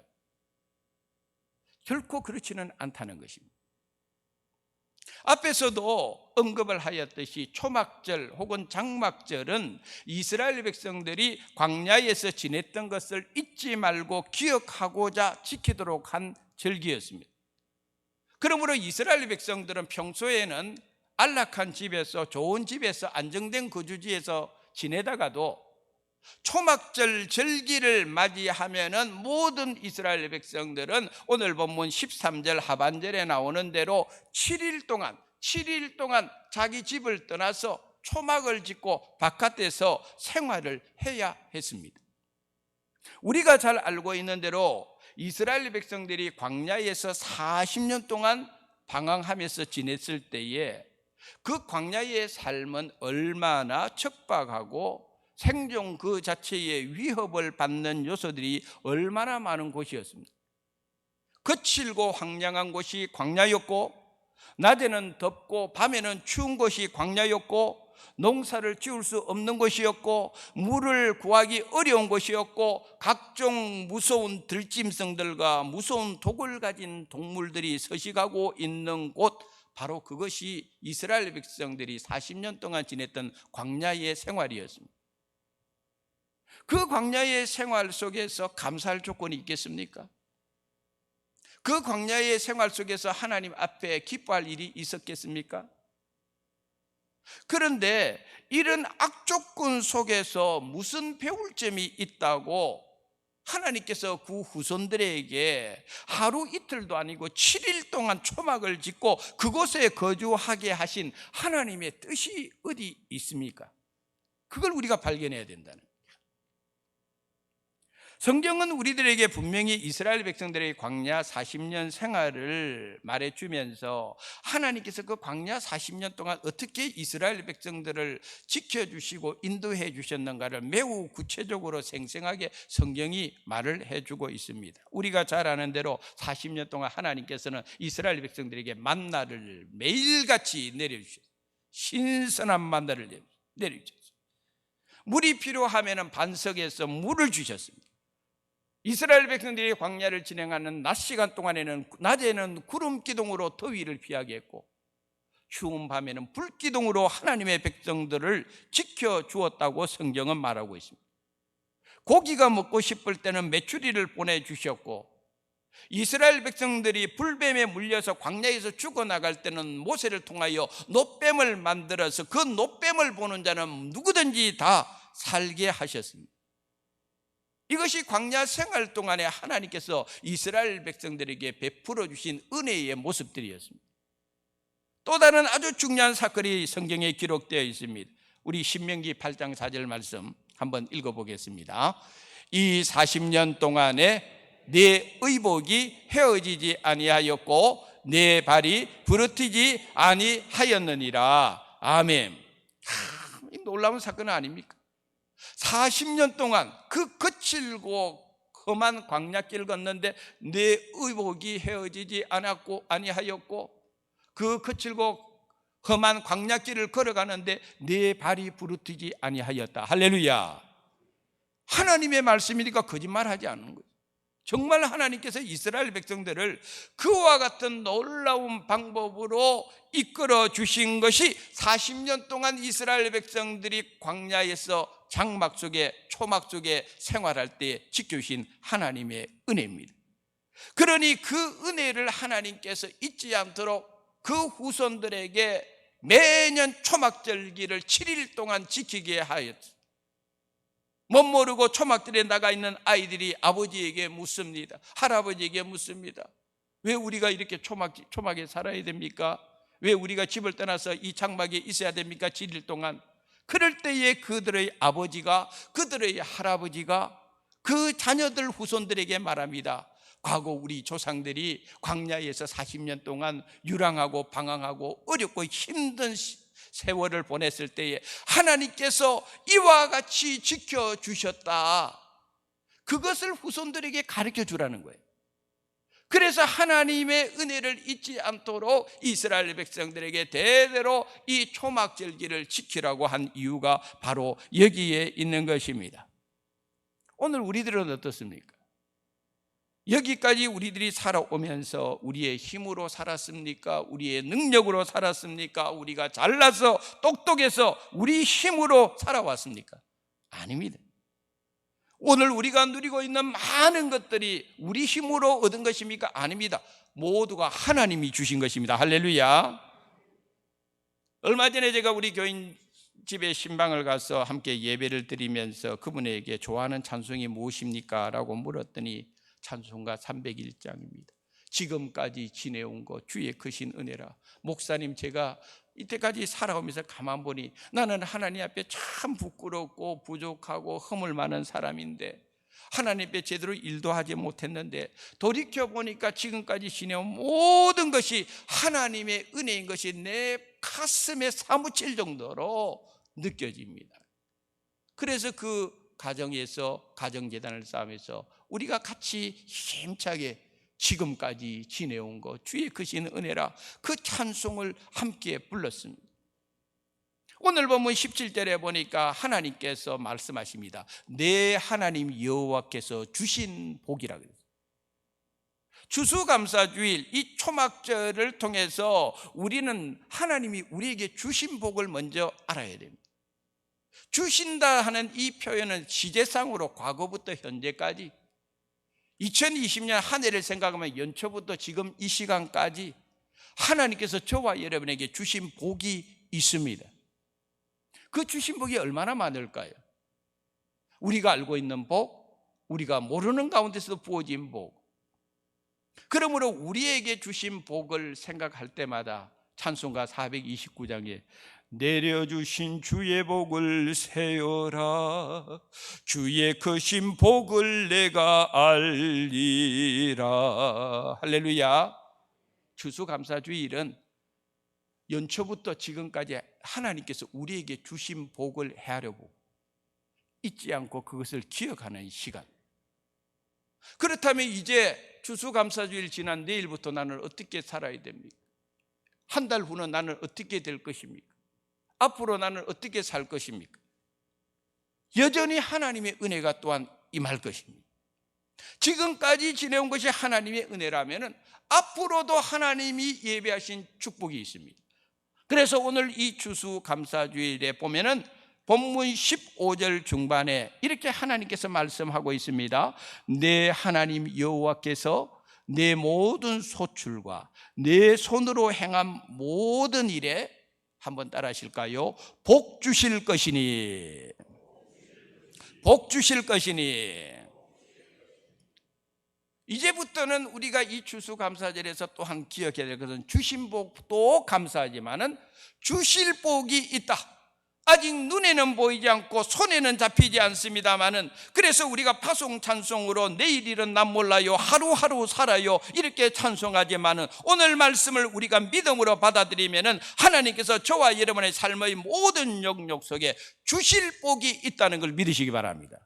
결코 그렇지는 않다는 것입니다. 앞에서도 언급을 하였듯이 초막절 혹은 장막절은 이스라엘 백성들이 광야에서 지냈던 것을 잊지 말고 기억하고자 지키도록 한 절기였습니다. 그러므로 이스라엘 백성들은 평소에는 안락한 집에서, 좋은 집에서, 안정된 거주지에서 지내다가도 초막절 절기를 맞이하면은 모든 이스라엘 백성들은 오늘 본문 13절 하반절에 나오는 대로 7일 동안 자기 집을 떠나서 초막을 짓고 바깥에서 생활을 해야 했습니다. 우리가 잘 알고 있는 대로 이스라엘 백성들이 광야에서 40년 동안 방황하면서 지냈을 때에 그 광야의 삶은 얼마나 척박하고 생존 그 자체의 위협을 받는 요소들이 얼마나 많은 곳이었습니다. 거칠고 황량한 곳이 광야였고, 낮에는 덥고 밤에는 추운 곳이 광야였고, 농사를 지을 수 없는 곳이었고, 물을 구하기 어려운 곳이었고, 각종 무서운 들짐승들과 무서운 독을 가진 동물들이 서식하고 있는 곳, 바로 그것이 이스라엘 백성들이 40년 동안 지냈던 광야의 생활이었습니다. 그 광야의 생활 속에서 감사할 조건이 있겠습니까? 그 광야의 생활 속에서 하나님 앞에 기뻐할 일이 있었겠습니까? 그런데 이런 악조건 속에서 무슨 배울 점이 있다고 하나님께서 그 후손들에게 하루 이틀도 아니고 7일 동안 초막을 짓고 그곳에 거주하게 하신 하나님의 뜻이 어디 있습니까? 그걸 우리가 발견해야 된다는 거예요. 성경은 우리들에게 분명히 이스라엘 백성들의 광야 40년 생활을 말해주면서 하나님께서 그 광야 40년 동안 어떻게 이스라엘 백성들을 지켜주시고 인도해 주셨는가를 매우 구체적으로 생생하게 성경이 말을 해주고 있습니다. 우리가 잘 아는 대로 40년 동안 하나님께서는 이스라엘 백성들에게 만나를 매일같이 내려주셨어요. 신선한 만나를 내려주셨어요. 물이 필요하면 반석에서 물을 주셨습니다. 이스라엘 백성들이 광야를 진행하는 낮 시간 동안에는 낮에는 구름 기둥으로 더위를 피하게 했고 추운 밤에는 불 기둥으로 하나님의 백성들을 지켜주었다고 성경은 말하고 있습니다. 고기가 먹고 싶을 때는 메추리를 보내주셨고 이스라엘 백성들이 불뱀에 물려서 광야에서 죽어나갈 때는 모세를 통하여 놋뱀을 만들어서 그 놋뱀을 보는 자는 누구든지 다 살게 하셨습니다. 이것이 광야 생활 동안에 하나님께서 이스라엘 백성들에게 베풀어 주신 은혜의 모습들이었습니다. 또 다른 아주 중요한 사건이 성경에 기록되어 있습니다. 우리 신명기 8장 4절 말씀 한번 읽어보겠습니다. 이 40년 동안에 내 의복이 헤어지지 아니하였고 내 발이 부르트지 아니하였느니라. 아멘. 놀라운 사건 아닙니까? 40년 동안 그 거칠고 험한 광야길 걷는데 내 의복이 헤어지지 아니하였고 그 거칠고 험한 광야길을 걸어가는데 내 발이 부르트지 아니하였다. 할렐루야. 하나님의 말씀이니까 거짓말하지 않는 거예요. 정말 하나님께서 이스라엘 백성들을 그와 같은 놀라운 방법으로 이끌어 주신 것이 40년 동안 이스라엘 백성들이 광야에서 장막 속에 초막 속에 생활할 때 지켜주신 하나님의 은혜입니다. 그러니 그 은혜를 하나님께서 잊지 않도록 그 후손들에게 매년 초막절기를 7일 동안 지키게 하였습니다. 못 모르고 초막들에 나가 있는 아이들이 아버지에게 묻습니다. 할아버지에게 묻습니다. 왜 우리가 이렇게 초막에 살아야 됩니까? 왜 우리가 집을 떠나서 이 장막에 있어야 됩니까? 7일 동안. 그럴 때에 그들의 아버지가, 그들의 할아버지가 그 자녀들 후손들에게 말합니다. 과거 우리 조상들이 광야에서 40년 동안 유랑하고 방황하고 어렵고 힘든 세월을 보냈을 때에 하나님께서 이와 같이 지켜주셨다. 그것을 후손들에게 가르쳐 주라는 거예요. 그래서 하나님의 은혜를 잊지 않도록 이스라엘 백성들에게 대대로 이 초막절기를 지키라고 한 이유가 바로 여기에 있는 것입니다. 오늘 우리들은 어떻습니까? 여기까지 우리들이 살아오면서 우리의 힘으로 살았습니까? 우리의 능력으로 살았습니까? 우리가 잘나서 똑똑해서 우리 힘으로 살아왔습니까? 아닙니다. 오늘 우리가 누리고 있는 많은 것들이 우리 힘으로 얻은 것입니까? 아닙니다. 모두가 하나님이 주신 것입니다. 할렐루야. 얼마 전에 제가 우리 교인 집에 신방을 가서 함께 예배를 드리면서 그분에게 좋아하는 찬송이 무엇입니까? 라고 물었더니 찬송가 301장입니다. 지금까지 지내온 것 주의 크신 은혜라. 목사님, 제가 이때까지 살아오면서 가만 보니 나는 하나님 앞에 참 부끄럽고 부족하고 허물 많은 사람인데 하나님 앞에 제대로 일도 하지 못했는데 돌이켜보니까 지금까지 지내온 모든 것이 하나님의 은혜인 것이 내 가슴에 사무칠 정도로 느껴집니다. 그래서 그 가정에서 가정재단을 쌓으면서 우리가 같이 힘차게 지금까지 지내온 것 주의 크신 은혜라 그 찬송을 함께 불렀습니다. 오늘 보면 17절에 보니까 하나님께서 말씀하십니다. 내 하나님 여호와께서 주신 복이라 그랬어요. 추수감사주일 이 초막절을 통해서 우리는 하나님이 우리에게 주신 복을 먼저 알아야 됩니다. 주신다 하는 이 표현은 시제상으로 과거부터 현재까지 2020년 한 해를 생각하면 연초부터 지금 이 시간까지 하나님께서 저와 여러분에게 주신 복이 있습니다. 그 주신 복이 얼마나 많을까요? 우리가 알고 있는 복, 우리가 모르는 가운데서도 부어진 복. 그러므로 우리에게 주신 복을 생각할 때마다 찬송가 429장에 내려주신 주의 복을 세어라, 주의 크신 복을 내가 알리라. 할렐루야. 추수감사주일은 연초부터 지금까지 하나님께서 우리에게 주신 복을 헤아려보고 잊지 않고 그것을 기억하는 시간. 그렇다면 이제 추수감사주일 지난 내일부터 나는 어떻게 살아야 됩니까? 한 달 후는 나는 어떻게 될 것입니까? 앞으로 나는 어떻게 살 것입니까? 여전히 하나님의 은혜가 또한 임할 것입니다. 지금까지 지내온 것이 하나님의 은혜라면 앞으로도 하나님이 예배하신 축복이 있습니다. 그래서 오늘 이 추수감사주일에 보면은 본문 15절 중반에 이렇게 하나님께서 말씀하고 있습니다. 내 하나님 여호와께서 내 모든 소출과 내 손으로 행한 모든 일에, 한번 따라 하실까요? 복 주실 것이니, 복 주실 것이니. 이제부터는 우리가 이 추수감사절에서 또한 기억해야 될 것은 주신 복도 감사하지만은 주실 복이 있다. 아직 눈에는 보이지 않고 손에는 잡히지 않습니다마는, 그래서 우리가 파송 찬송으로 내일 일은 난 몰라요, 하루하루 살아요 이렇게 찬송하지만은 오늘 말씀을 우리가 믿음으로 받아들이면은 하나님께서 저와 여러분의 삶의 모든 영역 속에 주실 복이 있다는 걸 믿으시기 바랍니다.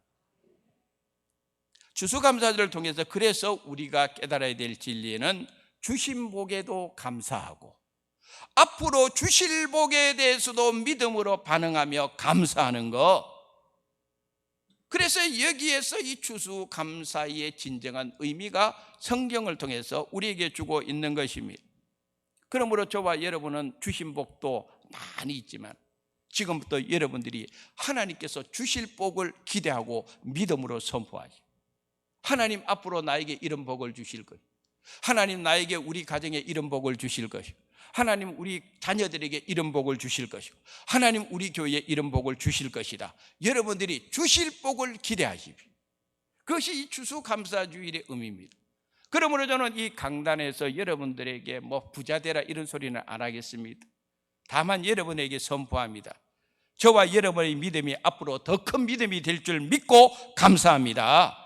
추수감사절을 통해서 그래서 우리가 깨달아야 될 진리는 주신 복에도 감사하고 앞으로 주실 복에 대해서도 믿음으로 반응하며 감사하는 것. 그래서 여기에서 이 추수감사의 진정한 의미가 성경을 통해서 우리에게 주고 있는 것입니다. 그러므로 저와 여러분은 주신 복도 많이 있지만 지금부터 여러분들이 하나님께서 주실 복을 기대하고 믿음으로 선포하시오. 하나님 앞으로 나에게 이런 복을 주실 것, 하나님 나에게 우리 가정에 이런 복을 주실 것이고, 하나님 우리 자녀들에게 이런 복을 주실 것이고, 하나님 우리 교회에 이런 복을 주실 것이다. 여러분들이 주실 복을 기대하십시오. 그것이 이 추수감사주일의 의미입니다. 그러므로 저는 이 강단에서 여러분들에게 뭐 부자 되라 이런 소리는 안 하겠습니다. 다만 여러분에게 선포합니다. 저와 여러분의 믿음이 앞으로 더 큰 믿음이 될 줄 믿고 감사합니다.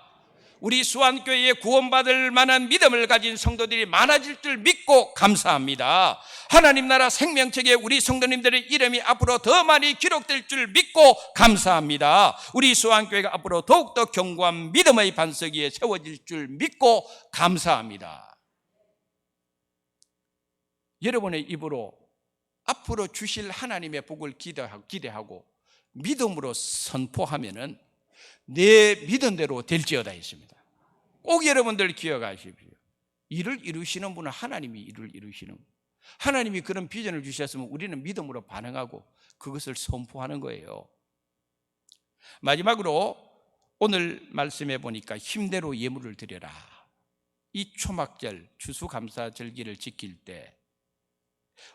우리 수완교회에 구원받을 만한 믿음을 가진 성도들이 많아질 줄 믿고 감사합니다. 하나님 나라 생명책에 우리 성도님들의 이름이 앞으로 더 많이 기록될 줄 믿고 감사합니다. 우리 수완교회가 앞으로 더욱더 견고한 믿음의 반석 위에 세워질 줄 믿고 감사합니다. 여러분의 입으로 앞으로 주실 하나님의 복을 기대하고 믿음으로 선포하면은 내 믿음대로 될지어다 했습니다. 꼭 여러분들 기억하십시오. 일을 이루시는 분은 하나님이 일을 이루시는 분. 하나님이 그런 비전을 주셨으면 우리는 믿음으로 반응하고 그것을 선포하는 거예요. 마지막으로 오늘 말씀해 보니까 힘대로 예물을 드려라. 이 초막절 추수감사절기를 지킬 때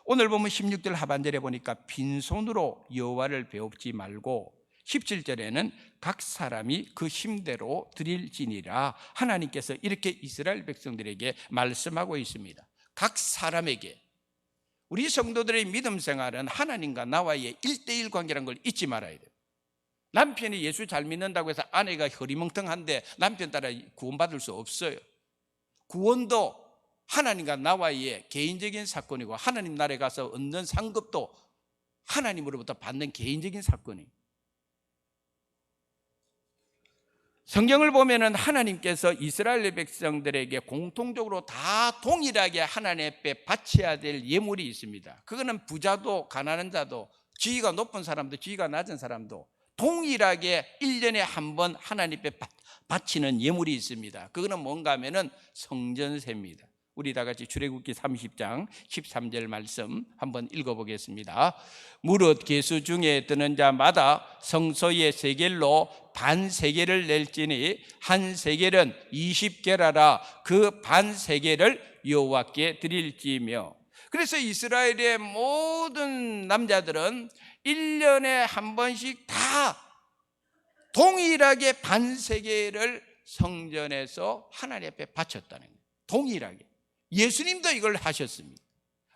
오늘 보면 16절 하반절에 보니까 빈손으로 여호와를 배웁지 말고 17절에는 각 사람이 그 힘대로 드릴지니라. 하나님께서 이렇게 이스라엘 백성들에게 말씀하고 있습니다. 각 사람에게. 우리 성도들의 믿음 생활은 하나님과 나와의 1:1 관계라는 걸 잊지 말아야 돼요. 남편이 예수 잘 믿는다고 해서 아내가 허리멍텅한데 남편 따라 구원받을 수 없어요. 구원도 하나님과 나와의 개인적인 사건이고 하나님 나라에 가서 얻는 상급도 하나님으로부터 받는 개인적인 사건이에요. 성경을 보면은 하나님께서 이스라엘 백성들에게 공통적으로 다 동일하게 하나님 앞에 바쳐야 될 예물이 있습니다. 그거는 부자도 가난한 자도 지위가 높은 사람도 지위가 낮은 사람도 동일하게 1년에 한 번 하나님 앞에 바치는 예물이 있습니다. 그거는 뭔가 하면은 성전세입니다. 우리 다 같이 출애굽기 30장 13절 말씀 한번 읽어보겠습니다. 무릇 계수 중에 드는 자마다 성소의 세겔로 반 세겔을 낼지니 한 세겔은 20게라라. 그 반 세겔을 여호와께 드릴지며 그래서 이스라엘의 모든 남자들은 1년에 한 번씩 다 동일하게 반세계를 성전에서 하나님 앞에 바쳤다는 거예요. 동일하게. 예수님도 이걸 하셨습니다.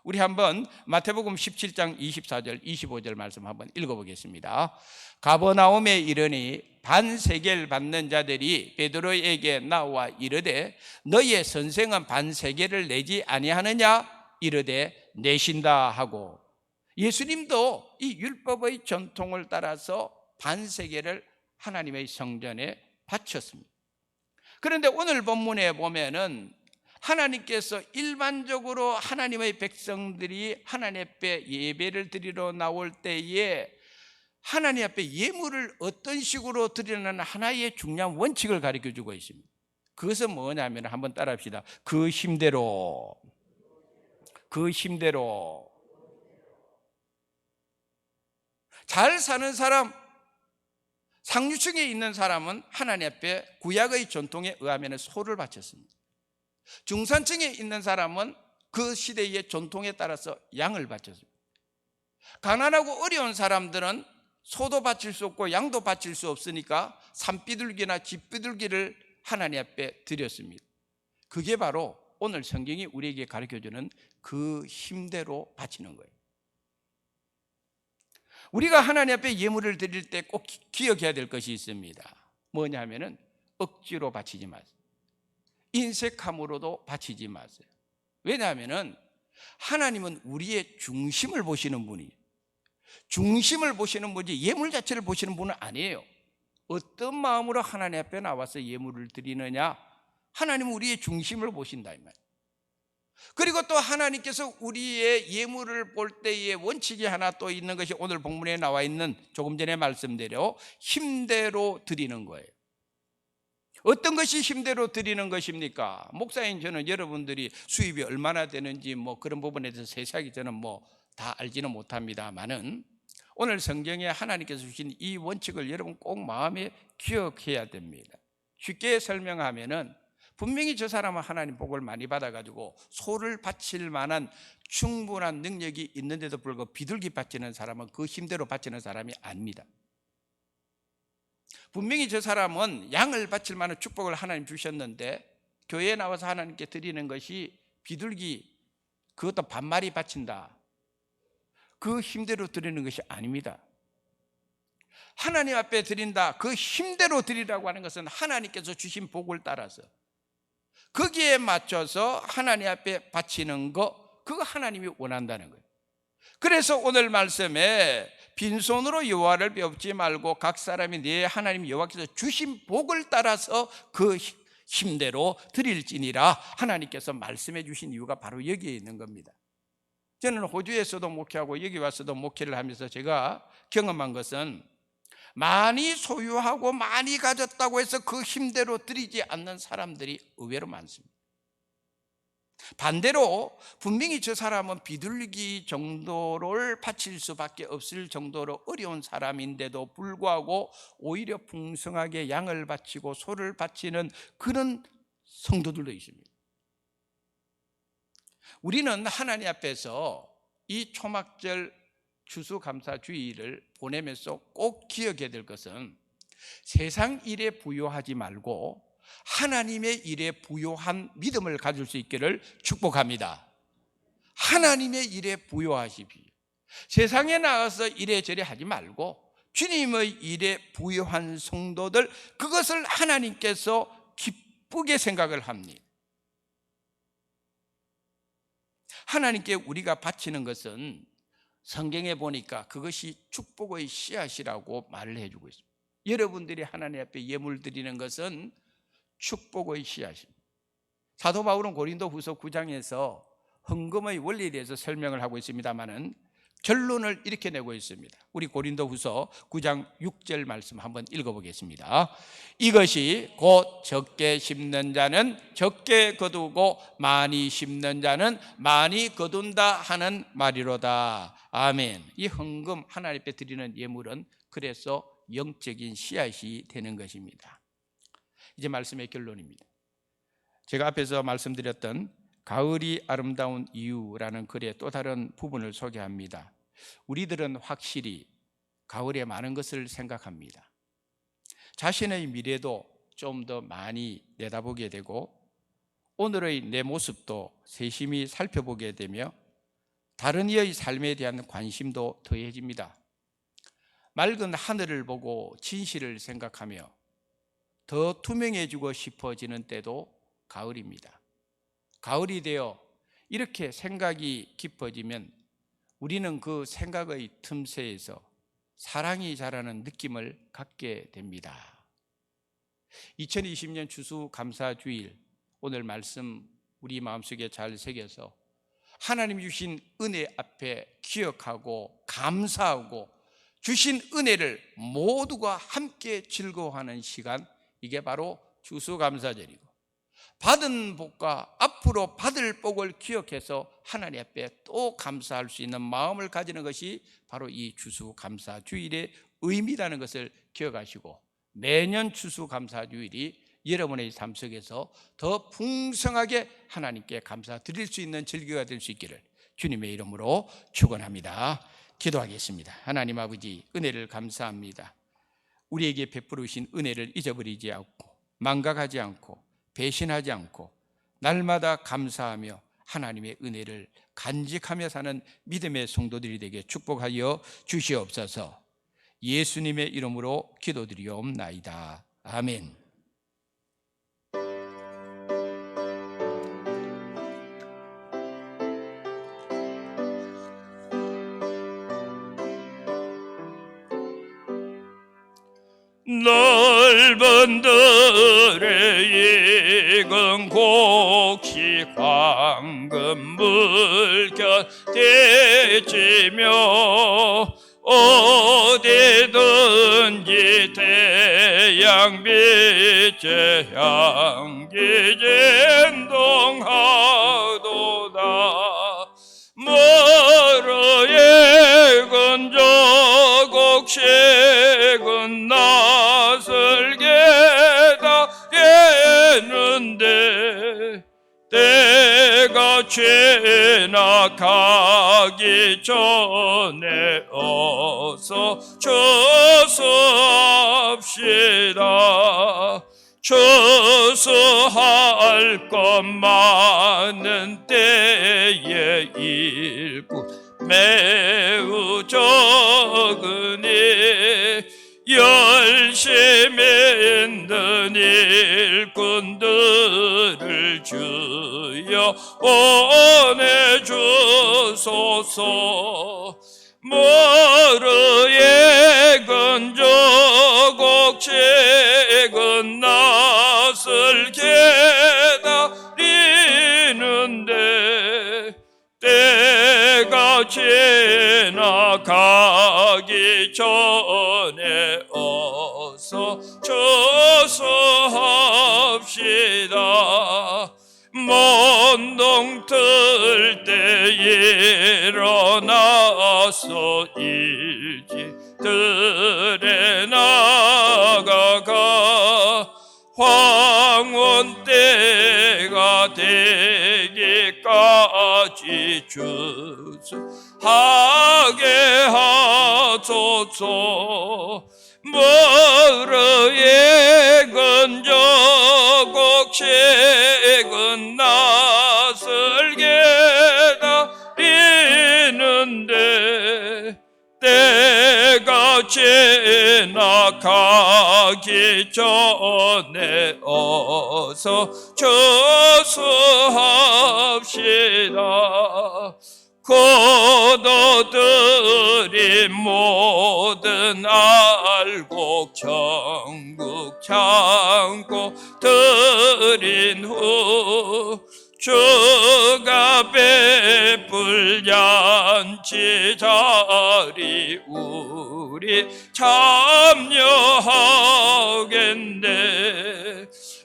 우리 한번 마태복음 17장 24절 25절 말씀 한번 읽어보겠습니다. 가버나움에 이르니 반세겔 받는 자들이 베드로에게 나와 이르되 너희의 선생은 반세겔을 내지 아니하느냐? 이르되 내신다 하고, 예수님도 이 율법의 전통을 따라서 반세겔을 하나님의 성전에 바쳤습니다. 그런데 오늘 본문에 보면은 하나님께서 일반적으로 하나님의 백성들이 하나님 앞에 예배를 드리러 나올 때에 하나님 앞에 예물을 어떤 식으로 드리는 하나의 중요한 원칙을 가르쳐주고 있습니다. 그것은 뭐냐면 한번 따라합시다. 그 힘대로 잘 사는 사람, 상류층에 있는 사람은 하나님 앞에 구약의 전통에 의하면 소를 바쳤습니다. 중산층에 있는 사람은 그 시대의 전통에 따라서 양을 바쳤습니다. 가난하고 어려운 사람들은 소도 바칠 수 없고 양도 바칠 수 없으니까 산비둘기나 집비둘기를 하나님 앞에 드렸습니다. 그게 바로 오늘 성경이 우리에게 가르쳐주는 그 힘대로 바치는 거예요. 우리가 하나님 앞에 예물을 드릴 때 꼭 기억해야 될 것이 있습니다. 뭐냐면은 억지로 바치지 마세요. 인색함으로도 바치지 마세요. 왜냐하면은 하나님은 우리의 중심을 보시는 분이에요. 중심을 보시는 분이지 예물 자체를 보시는 분은 아니에요. 어떤 마음으로 하나님 앞에 나와서 예물을 드리느냐, 하나님은 우리의 중심을 보신다 이 말이에요. 그리고 또 하나님께서 우리의 예물을 볼 때의 원칙이 하나 또 있는 것이 오늘 본문에 나와 있는 조금 전에 말씀대로 힘대로 드리는 거예요. 어떤 것이 힘대로 드리는 것입니까? 목사인 저는 여러분들이 수입이 얼마나 되는지 그런 부분에 대해서 세세하게 저는 다 알지는 못합니다만은 오늘 성경에 하나님께서 주신 이 원칙을 여러분 꼭 마음에 기억해야 됩니다. 쉽게 설명하면은 분명히 저 사람은 하나님 복을 많이 받아가지고 소를 바칠 만한 충분한 능력이 있는데도 불구하고 비둘기 바치는 사람은 그 힘대로 바치는 사람이 아닙니다. 분명히 저 사람은 양을 바칠 만한 축복을 하나님 주셨는데 교회에 나와서 하나님께 드리는 것이 비둘기 그것도 반마리 바친다, 그 힘대로 드리는 것이 아닙니다. 하나님 앞에 드린다, 그 힘대로 드리라고 하는 것은 하나님께서 주신 복을 따라서 거기에 맞춰서 하나님 앞에 바치는 거, 그거 하나님이 원한다는 거예요. 그래서 오늘 말씀에 빈손으로 여호와를 배웁지 말고 각 사람이 내 하나님 여호와께서 주신 복을 따라서 그 힘대로 드릴지니라 하나님께서 말씀해 주신 이유가 바로 여기에 있는 겁니다. 저는 호주에서도 목회하고 여기 와서도 목회를 하면서 제가 경험한 것은 많이 소유하고 많이 가졌다고 해서 그 힘대로 드리지 않는 사람들이 의외로 많습니다. 반대로 분명히 저 사람은 비둘기 정도를 바칠 수밖에 없을 정도로 어려운 사람인데도 불구하고 오히려 풍성하게 양을 바치고 소를 바치는 그런 성도들도 있습니다. 우리는 하나님 앞에서 이 초막절 추수감사주의를 보내면서 꼭 기억해야 될 것은 세상 일에 부요하지 말고 하나님의 일에 부요한 믿음을 가질 수 있기를 축복합니다. 하나님의 일에 부요하십시오. 세상에 나가서 이래저래 하지 말고 주님의 일에 부요한 성도들, 그것을 하나님께서 기쁘게 생각을 합니다. 하나님께 우리가 바치는 것은 성경에 보니까 그것이 축복의 씨앗이라고 말을 해주고 있습니다. 여러분들이 하나님 앞에 예물 드리는 것은 축복의 씨앗입니다. 사도 바울은 고린도후서 9장에서 헌금의 원리에 대해서 설명을 하고 있습니다만은 결론을 이렇게 내고 있습니다. 우리 고린도후서 9장 6절 말씀 한번 읽어보겠습니다. 이것이 곧 적게 심는 자는 적게 거두고 많이 심는 자는 많이 거둔다 하는 말이로다. 아멘. 이 헌금 하나님 앞에 드리는 예물은 그래서 영적인 씨앗이 되는 것입니다. 이제 말씀의 결론입니다. 제가 앞에서 말씀드렸던 가을이 아름다운 이유라는 글의 또 다른 부분을 소개합니다. 우리들은 확실히 가을에 많은 것을 생각합니다. 자신의 미래도 좀 더 많이 내다보게 되고 오늘의 내 모습도 세심히 살펴보게 되며 다른 이의 삶에 대한 관심도 더해집니다. 맑은 하늘을 보고 진실을 생각하며 더 투명해지고 싶어지는 때도 가을입니다. 가을이 되어 이렇게 생각이 깊어지면 우리는 그 생각의 틈새에서 사랑이 자라는 느낌을 갖게 됩니다. 2020년 추수감사주일, 오늘 말씀 우리 마음속에 잘 새겨서 하나님 주신 은혜 앞에 기억하고 감사하고 주신 은혜를 모두가 함께 즐거워하는 시간, 이게 바로 추수감사절이고 받은 복과 앞으로 받을 복을 기억해서 하나님 앞에 또 감사할 수 있는 마음을 가지는 것이 바로 이 추수감사주일의 의미라는 것을 기억하시고 매년 추수감사주일이 여러분의 삶 속에서 더 풍성하게 하나님께 감사드릴 수 있는 절기가 될 수 있기를 주님의 이름으로 축원합니다. 기도하겠습니다. 하나님 아버지, 은혜를 감사합니다. 우리에게 베풀으신 은혜를 잊어버리지 않고 망각하지 않고 배신하지 않고 날마다 감사하며 하나님의 은혜를 간직하며 사는 믿음의 성도들이 되게 축복하여 주시옵소서. 예수님의 이름으로 기도드리옵나이다. 아멘. 넓은 들의 익은 곡식 황금 물결 대치며 어디든지 태양 빛의 향기 진동하도다. 멀어 익은 저 곡식은 낯을 기다리는데 때가 지나가기 전에 어서 추수합시다. 추수할 것 많은 때에 일꾼 매우 적으니 열심히 있는 일꾼들을 주여 보내주소서. 멀어 익은 저 곡식은 낯을 기다리는데 때가 지나가기 전에 어서 추수합시다. 먼동 틀 때 일어나서 일지들에 나가가 황혼 때가 되기까지 추수하게 하소서. 멀어 익은 저 곡식은 낯을 기다리는데 때가 지나가기 전에 어서 추수합시다. 고도들이 모든 알곡 천국 창고 드린 후 주가 베풀 잔치 자리 우리 참여하겠네.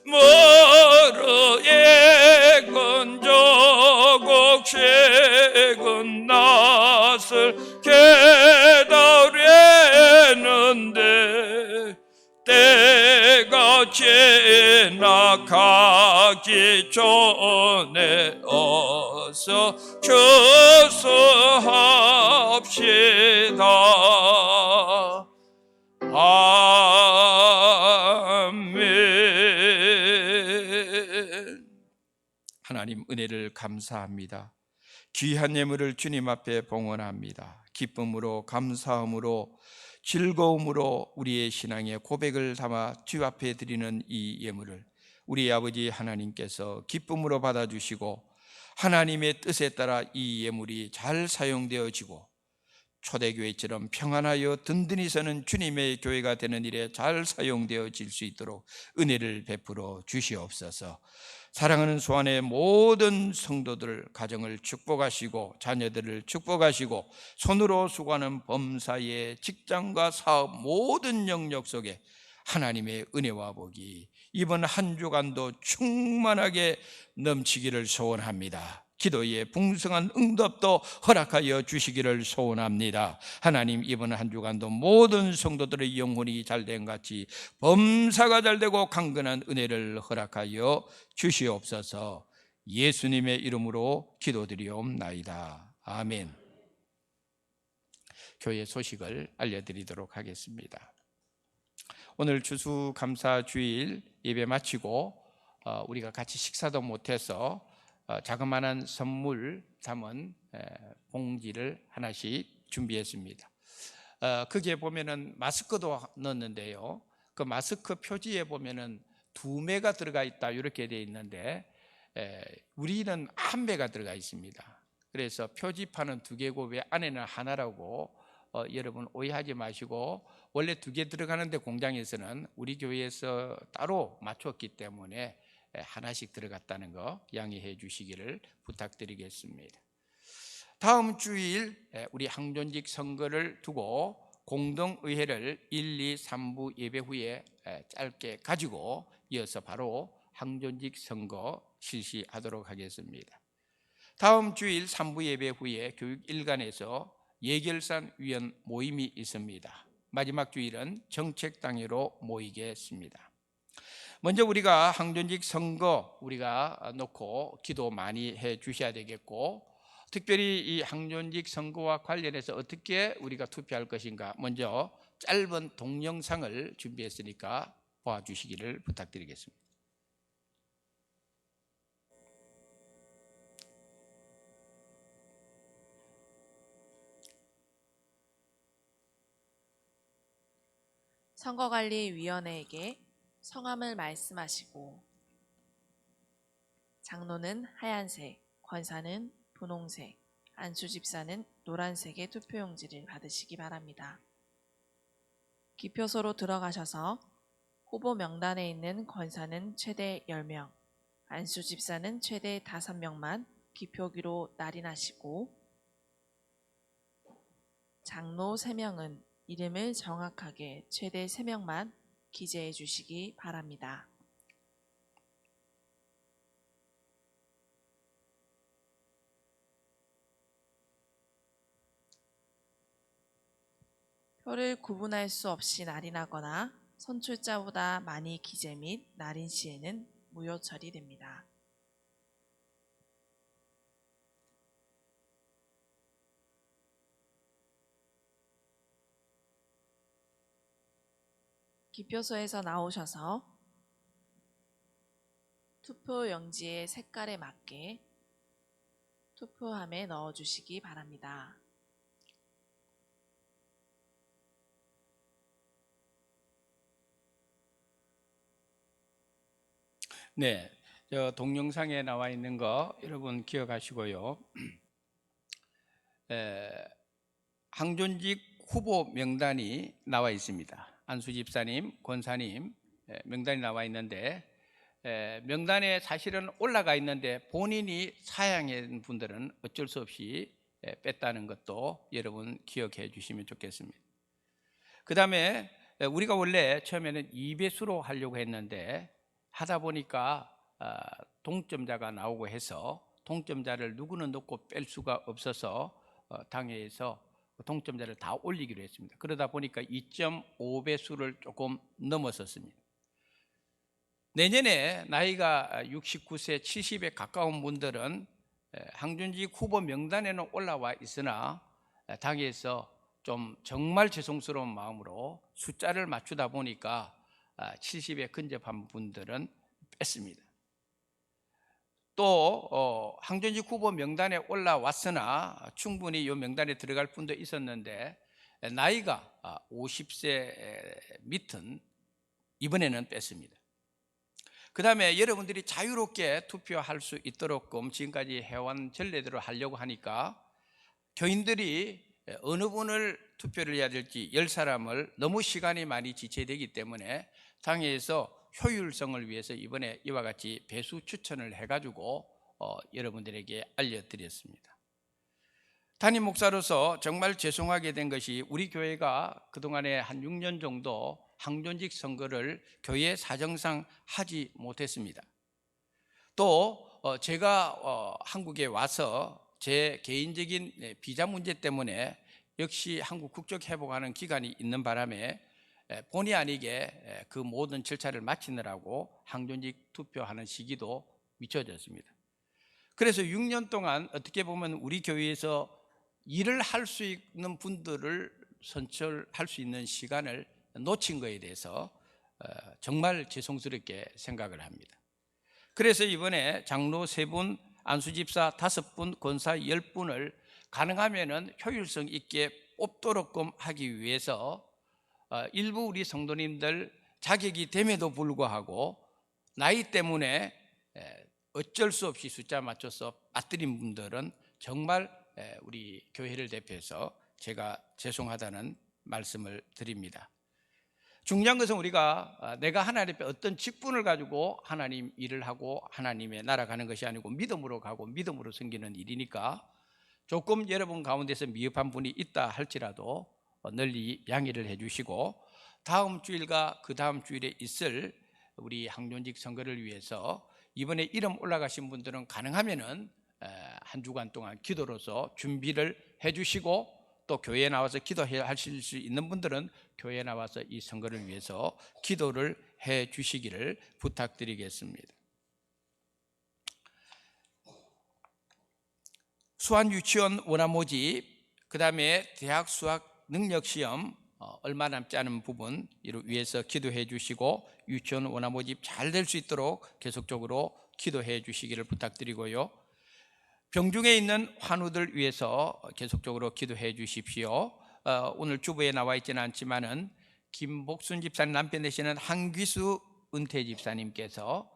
멀어 익은 저 곡식은 낯을 기다리는데 때가 지나가기 가기 전에 어서 주소합시다. 아멘. 하나님 은혜를 감사합니다. 귀한 예물을 주님 앞에 봉헌합니다. 기쁨으로, 감사함으로, 즐거움으로 우리의 신앙의 고백을 담아 주 앞에 드리는 이 예물을 우리 아버지 하나님께서 기쁨으로 받아주시고 하나님의 뜻에 따라 이 예물이 잘 사용되어지고 초대교회처럼 평안하여 든든히 서는 주님의 교회가 되는 일에 잘 사용되어질 수 있도록 은혜를 베풀어 주시옵소서. 사랑하는 소환의 모든 성도들 가정을 축복하시고 자녀들을 축복하시고 손으로 수고하는 범사의 직장과 사업 모든 영역 속에 하나님의 은혜와 복이 이번 한 주간도 충만하게 넘치기를 소원합니다. 기도의 풍성한 응답도 허락하여 주시기를 소원합니다. 하나님, 이번 한 주간도 모든 성도들의 영혼이 잘된 같이 범사가 잘되고 강건한 은혜를 허락하여 주시옵소서. 예수님의 이름으로 기도드리옵나이다. 아멘. 교회 소식을 알려드리도록 하겠습니다. 오늘 추수감사주일 예배 마치고 우리가 같이 식사도 못해서 자그마한 선물 담은 봉지를 하나씩 준비했습니다. 거기에 보면은 마스크도 넣었는데요. 그 마스크 표지에 보면은 2매가 들어가 있다 이렇게 되어 있는데 우리는 1매가 들어가 있습니다. 그래서 표지판은 2개고 왜 안에는 하나라고 여러분 오해하지 마시고, 원래 2개 들어가는데 공장에서는 우리 교회에서 따로 맞췄기 때문에 하나씩 들어갔다는 거 양해해 주시기를 부탁드리겠습니다. 다음 주일 우리 항존직 선거를 두고 공동의회를 1, 2, 3부 예배 후에 짧게 가지고 이어서 바로 항존직 선거 실시하도록 하겠습니다. 다음 주일 3부 예배 후에 교육일간에서 예결산 위원 모임이 있습니다. 마지막 주일은 정책당회로 모이겠습니다. 먼저 우리가 항존직 선거 우리가 놓고 기도 많이 해 주셔야 되겠고, 특별히 이 항존직 선거와 관련해서 어떻게 우리가 투표할 것인가 먼저 짧은 동영상을 준비했으니까 보아주시기를 부탁드리겠습니다. 선거관리위원회에게 성함을 말씀하시고, 장로는 하얀색, 권사는 분홍색, 안수집사는 노란색의 투표용지를 받으시기 바랍니다. 기표소로 들어가셔서 후보 명단에 있는 권사는 최대 10명, 안수집사는 최대 5명만 기표기로 날인하시고, 장로 3명은 이름을 정확하게 최대 3명만 기재해 주시기 바랍니다. 표를 구분할 수 없이 날인하거나 선출자보다 많이 기재 및 날인 시에는 무효 처리됩니다. 기표소에서 나오셔서 투표용지의 색깔에 맞게 투표함에 넣어주시기 바랍니다. 네, 저 동영상에 나와 있는 거 여러분 기억하시고요. 항존직 후보 명단이 나와 있습니다. 안수 집사님, 권사님 명단이 나와 있는데, 명단에 사실은 올라가 있는데 본인이 사양한 분들은 어쩔 수 없이 뺐다는 것도 여러분 기억해 주시면 좋겠습니다. 그 다음에 우리가 원래 처음에는 2배수로 하려고 했는데 하다 보니까 동점자가 나오고 해서 동점자를 누구는 넣고 뺄 수가 없어서 당회에서 동점자를 다 올리기로 했습니다. 그러다 보니까 2.5배수를 조금 넘었었습니다. 내년에 나이가 69세, 70에 가까운 분들은 항존직 후보 명단에는 올라와 있으나 당에서 좀 정말 죄송스러운 마음으로 숫자를 맞추다 보니까 70에 근접한 분들은 뺐습니다. 또 항존직 후보 명단에 올라왔으나 충분히 이 명단에 들어갈 분도 있었는데 나이가 50세 밑은 이번에는 뺐습니다. 그 다음에 여러분들이 자유롭게 투표할 수 있도록끔 지금까지 해온 전례대로 하려고 하니까 교인들이 어느 분을 투표를 해야 될지 10사람을 너무 시간이 많이 지체되기 때문에 당회에서 효율성을 위해서 이번에 이와 같이 배수 추천을 해가지고 여러분들에게 알려드렸습니다. 담임 목사로서 정말 죄송하게 된 것이 우리 교회가 그동안에 한 6년 정도 항존직 선거를 교회 사정상 하지 못했습니다. 또 제가 한국에 와서 제 개인적인 비자 문제 때문에 역시 한국 국적 회복하는 기간이 있는 바람에 본의 아니게 그 모든 절차를 마치느라고 항존직 투표하는 시기도 미쳐졌습니다. 그래서 6년 동안 어떻게 보면 우리 교회에서 일을 할 수 있는 분들을 선출할 수 있는 시간을 놓친 것에 대해서 정말 죄송스럽게 생각을 합니다. 그래서 이번에 장로 3분, 안수집사 5분, 권사 10분을 가능하면 효율성 있게 뽑도록끔 하기 위해서 일부 우리 성도님들 자격이 됨에도 불구하고 나이 때문에 어쩔 수 없이 숫자 맞춰서 빠뜨린 분들은 정말 우리 교회를 대표해서 제가 죄송하다는 말씀을 드립니다. 중요한 것은 우리가 내가 하나님 앞에 어떤 직분을 가지고 하나님 일을 하고 하나님의 나라 가는 것이 아니고 믿음으로 가고 믿음으로 섬기는 일이니까 조금 여러분 가운데서 미흡한 분이 있다 할지라도 널리 양해를 해주시고 다음 주일과 그 다음 주일에 있을 우리 항존직 선거를 위해서 이번에 이름 올라가신 분들은 가능하면은 한 주간 동안 기도로서 준비를 해주시고 또 교회에 나와서 기도하실 수 있는 분들은 교회에 나와서 이 선거를 위해서 기도를 해 주시기를 부탁드리겠습니다. 수한 유치원 원화 모집, 그 다음에 대학 수학 능력 시험 얼마 남지 않은 부분 이를 위해서 기도해 주시고 유치원 원화 모집 잘 될 수 있도록 계속적으로 기도해 주시기를 부탁드리고요. 병중에 있는 환우들 위해서 계속적으로 기도해 주십시오. 오늘 주보에 나와 있지는 않지만은 김복순 집사님 남편 되시는 한귀수 은퇴 집사님께서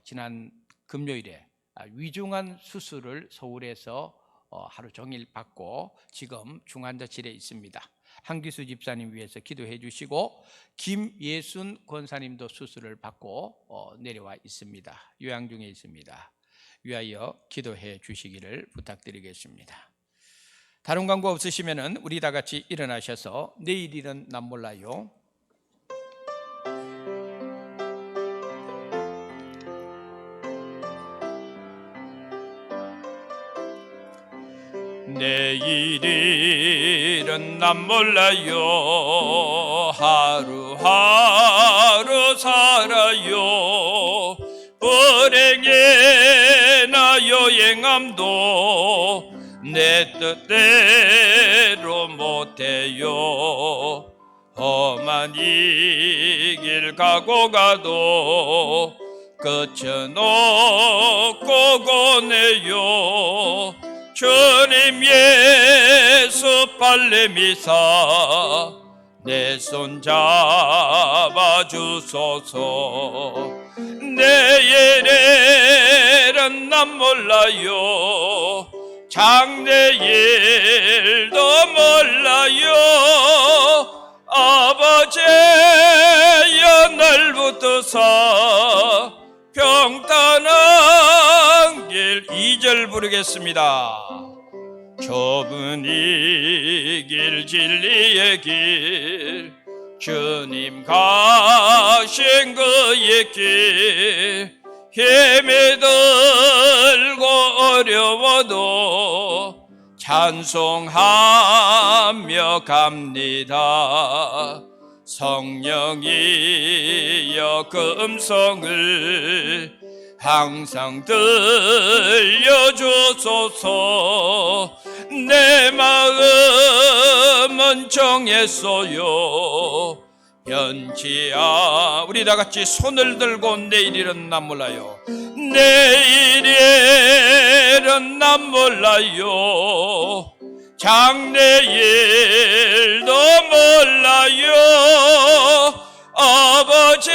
지난 금요일에 위중한 수술을 서울에서 하루 종일 받고 지금 중환자실에 있습니다. 한귀수 집사님 위해서 기도해 주시고 김예순 권사님도 수술을 받고 내려와 있습니다. 요양 중에 있습니다. 위하여 기도해 주시기를 부탁드리겠습니다. 다른 광고 없으시면은 우리 다 같이 일어나셔서 내일 일은 난 몰라요. 내일 일은 난 몰라요. 하루하루 살아요. 불행해나 여행함도 내 뜻대로 못해요. 험한 이 길 가고 가도 끝은 없고 고네요. 주님 예수 발레미사 내 손 잡아주소서. 내일은 난 몰라요. 장래일도 몰라요. 아버지여 날 붙드사 평탄한 길 2절 부르겠습니다. 좁은 이 길 진리의 길 주님 가신 그의 길 힘이 들고 어려워도 찬송하며 갑니다. 성령이여 그 음성을 항상 들려주소서. 내 마음은 정했어요. 변치야. 우리 다 같이 손을 들고 내일일은 난 몰라요. 내일일은 난 몰라요. 장래일도 몰라요. 아버지여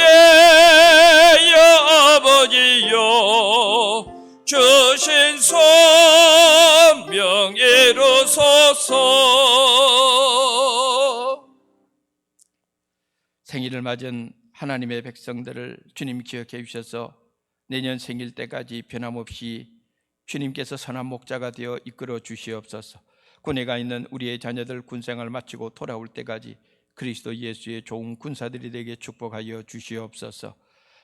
아버지여 주신 소명 이루소서. 생일을 맞은 하나님의 백성들을 주님 기억해 주셔서 내년 생일 때까지 변함없이 주님께서 선한 목자가 되어 이끌어 주시옵소서. 군에 가 있는 우리의 자녀들 군생활 마치고 돌아올 때까지 그리스도 예수의 좋은 군사들이 되게 축복하여 주시옵소서.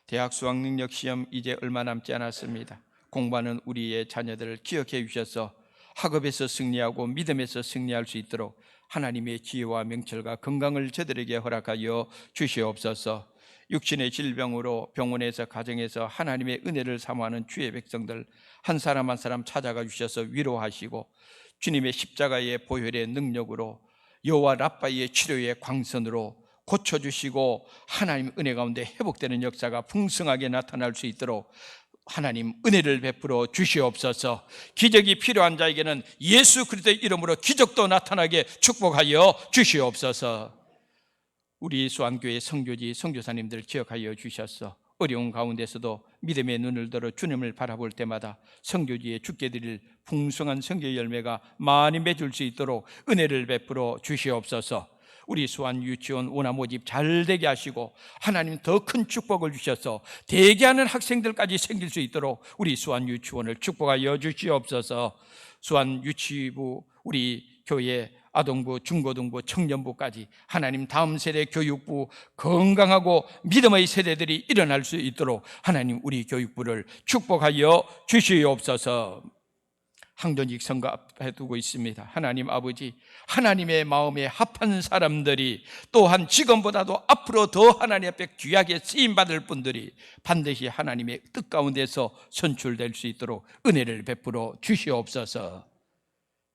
대학 수학능력 시험 이제 얼마 남지 않았습니다. 공부하는 우리의 자녀들을 기억해 주셔서 학업에서 승리하고 믿음에서 승리할 수 있도록 하나님의 지혜와 명철과 건강을 저들에게 허락하여 주시옵소서. 육신의 질병으로 병원에서 가정에서 하나님의 은혜를 사모하는 주의 백성들 한 사람 한 사람 찾아가 주셔서 위로하시고 주님의 십자가의 보혈의 능력으로 여호와 라파의 치료의 광선으로 고쳐주시고 하나님 은혜 가운데 회복되는 역사가 풍성하게 나타날 수 있도록 하나님 은혜를 베풀어 주시옵소서. 기적이 필요한 자에게는 예수 그리스도의 이름으로 기적도 나타나게 축복하여 주시옵소서. 우리 수안교회 성교지 성교사님들 기억하여 주셔서 어려운 가운데서도 믿음의 눈을 들어 주님을 바라볼 때마다 성교지에 주께 드릴 풍성한 성교 열매가 많이 맺을 수 있도록 은혜를 베풀어 주시옵소서. 우리 수안 유치원 원화 모집 잘 되게 하시고 하나님 더 큰 축복을 주셔서 대기하는 학생들까지 생길 수 있도록 우리 수안 유치원을 축복하여 주시옵소서. 수안 유치부 우리 교회 아동부, 중고등부, 청년부까지 하나님 다음 세대 교육부 건강하고 믿음의 세대들이 일어날 수 있도록 하나님 우리 교육부를 축복하여 주시옵소서. 항전직 선거 앞에 두고 있습니다. 하나님 아버지, 하나님의 마음에 합한 사람들이 또한 지금보다도 앞으로 더 하나님 앞에 귀하게 쓰임받을 분들이 반드시 하나님의 뜻 가운데서 선출될 수 있도록 은혜를 베풀어 주시옵소서.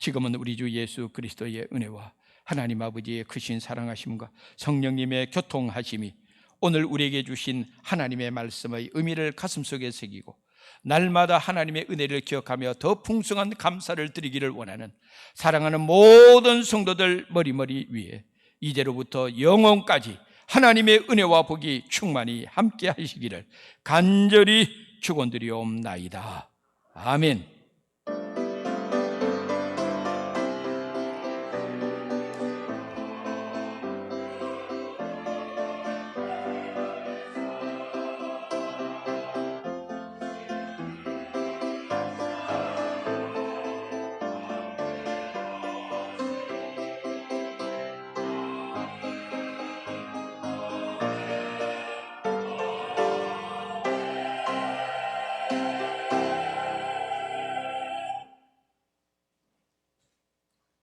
지금은 우리 주 예수 그리스도의 은혜와 하나님 아버지의 크신 사랑하심과 성령님의 교통하심이 오늘 우리에게 주신 하나님의 말씀의 의미를 가슴속에 새기고 날마다 하나님의 은혜를 기억하며 더 풍성한 감사를 드리기를 원하는 사랑하는 모든 성도들 머리머리 위에 이제로부터 영원까지 하나님의 은혜와 복이 충만히 함께 하시기를 간절히 축원드리옵나이다. 아멘.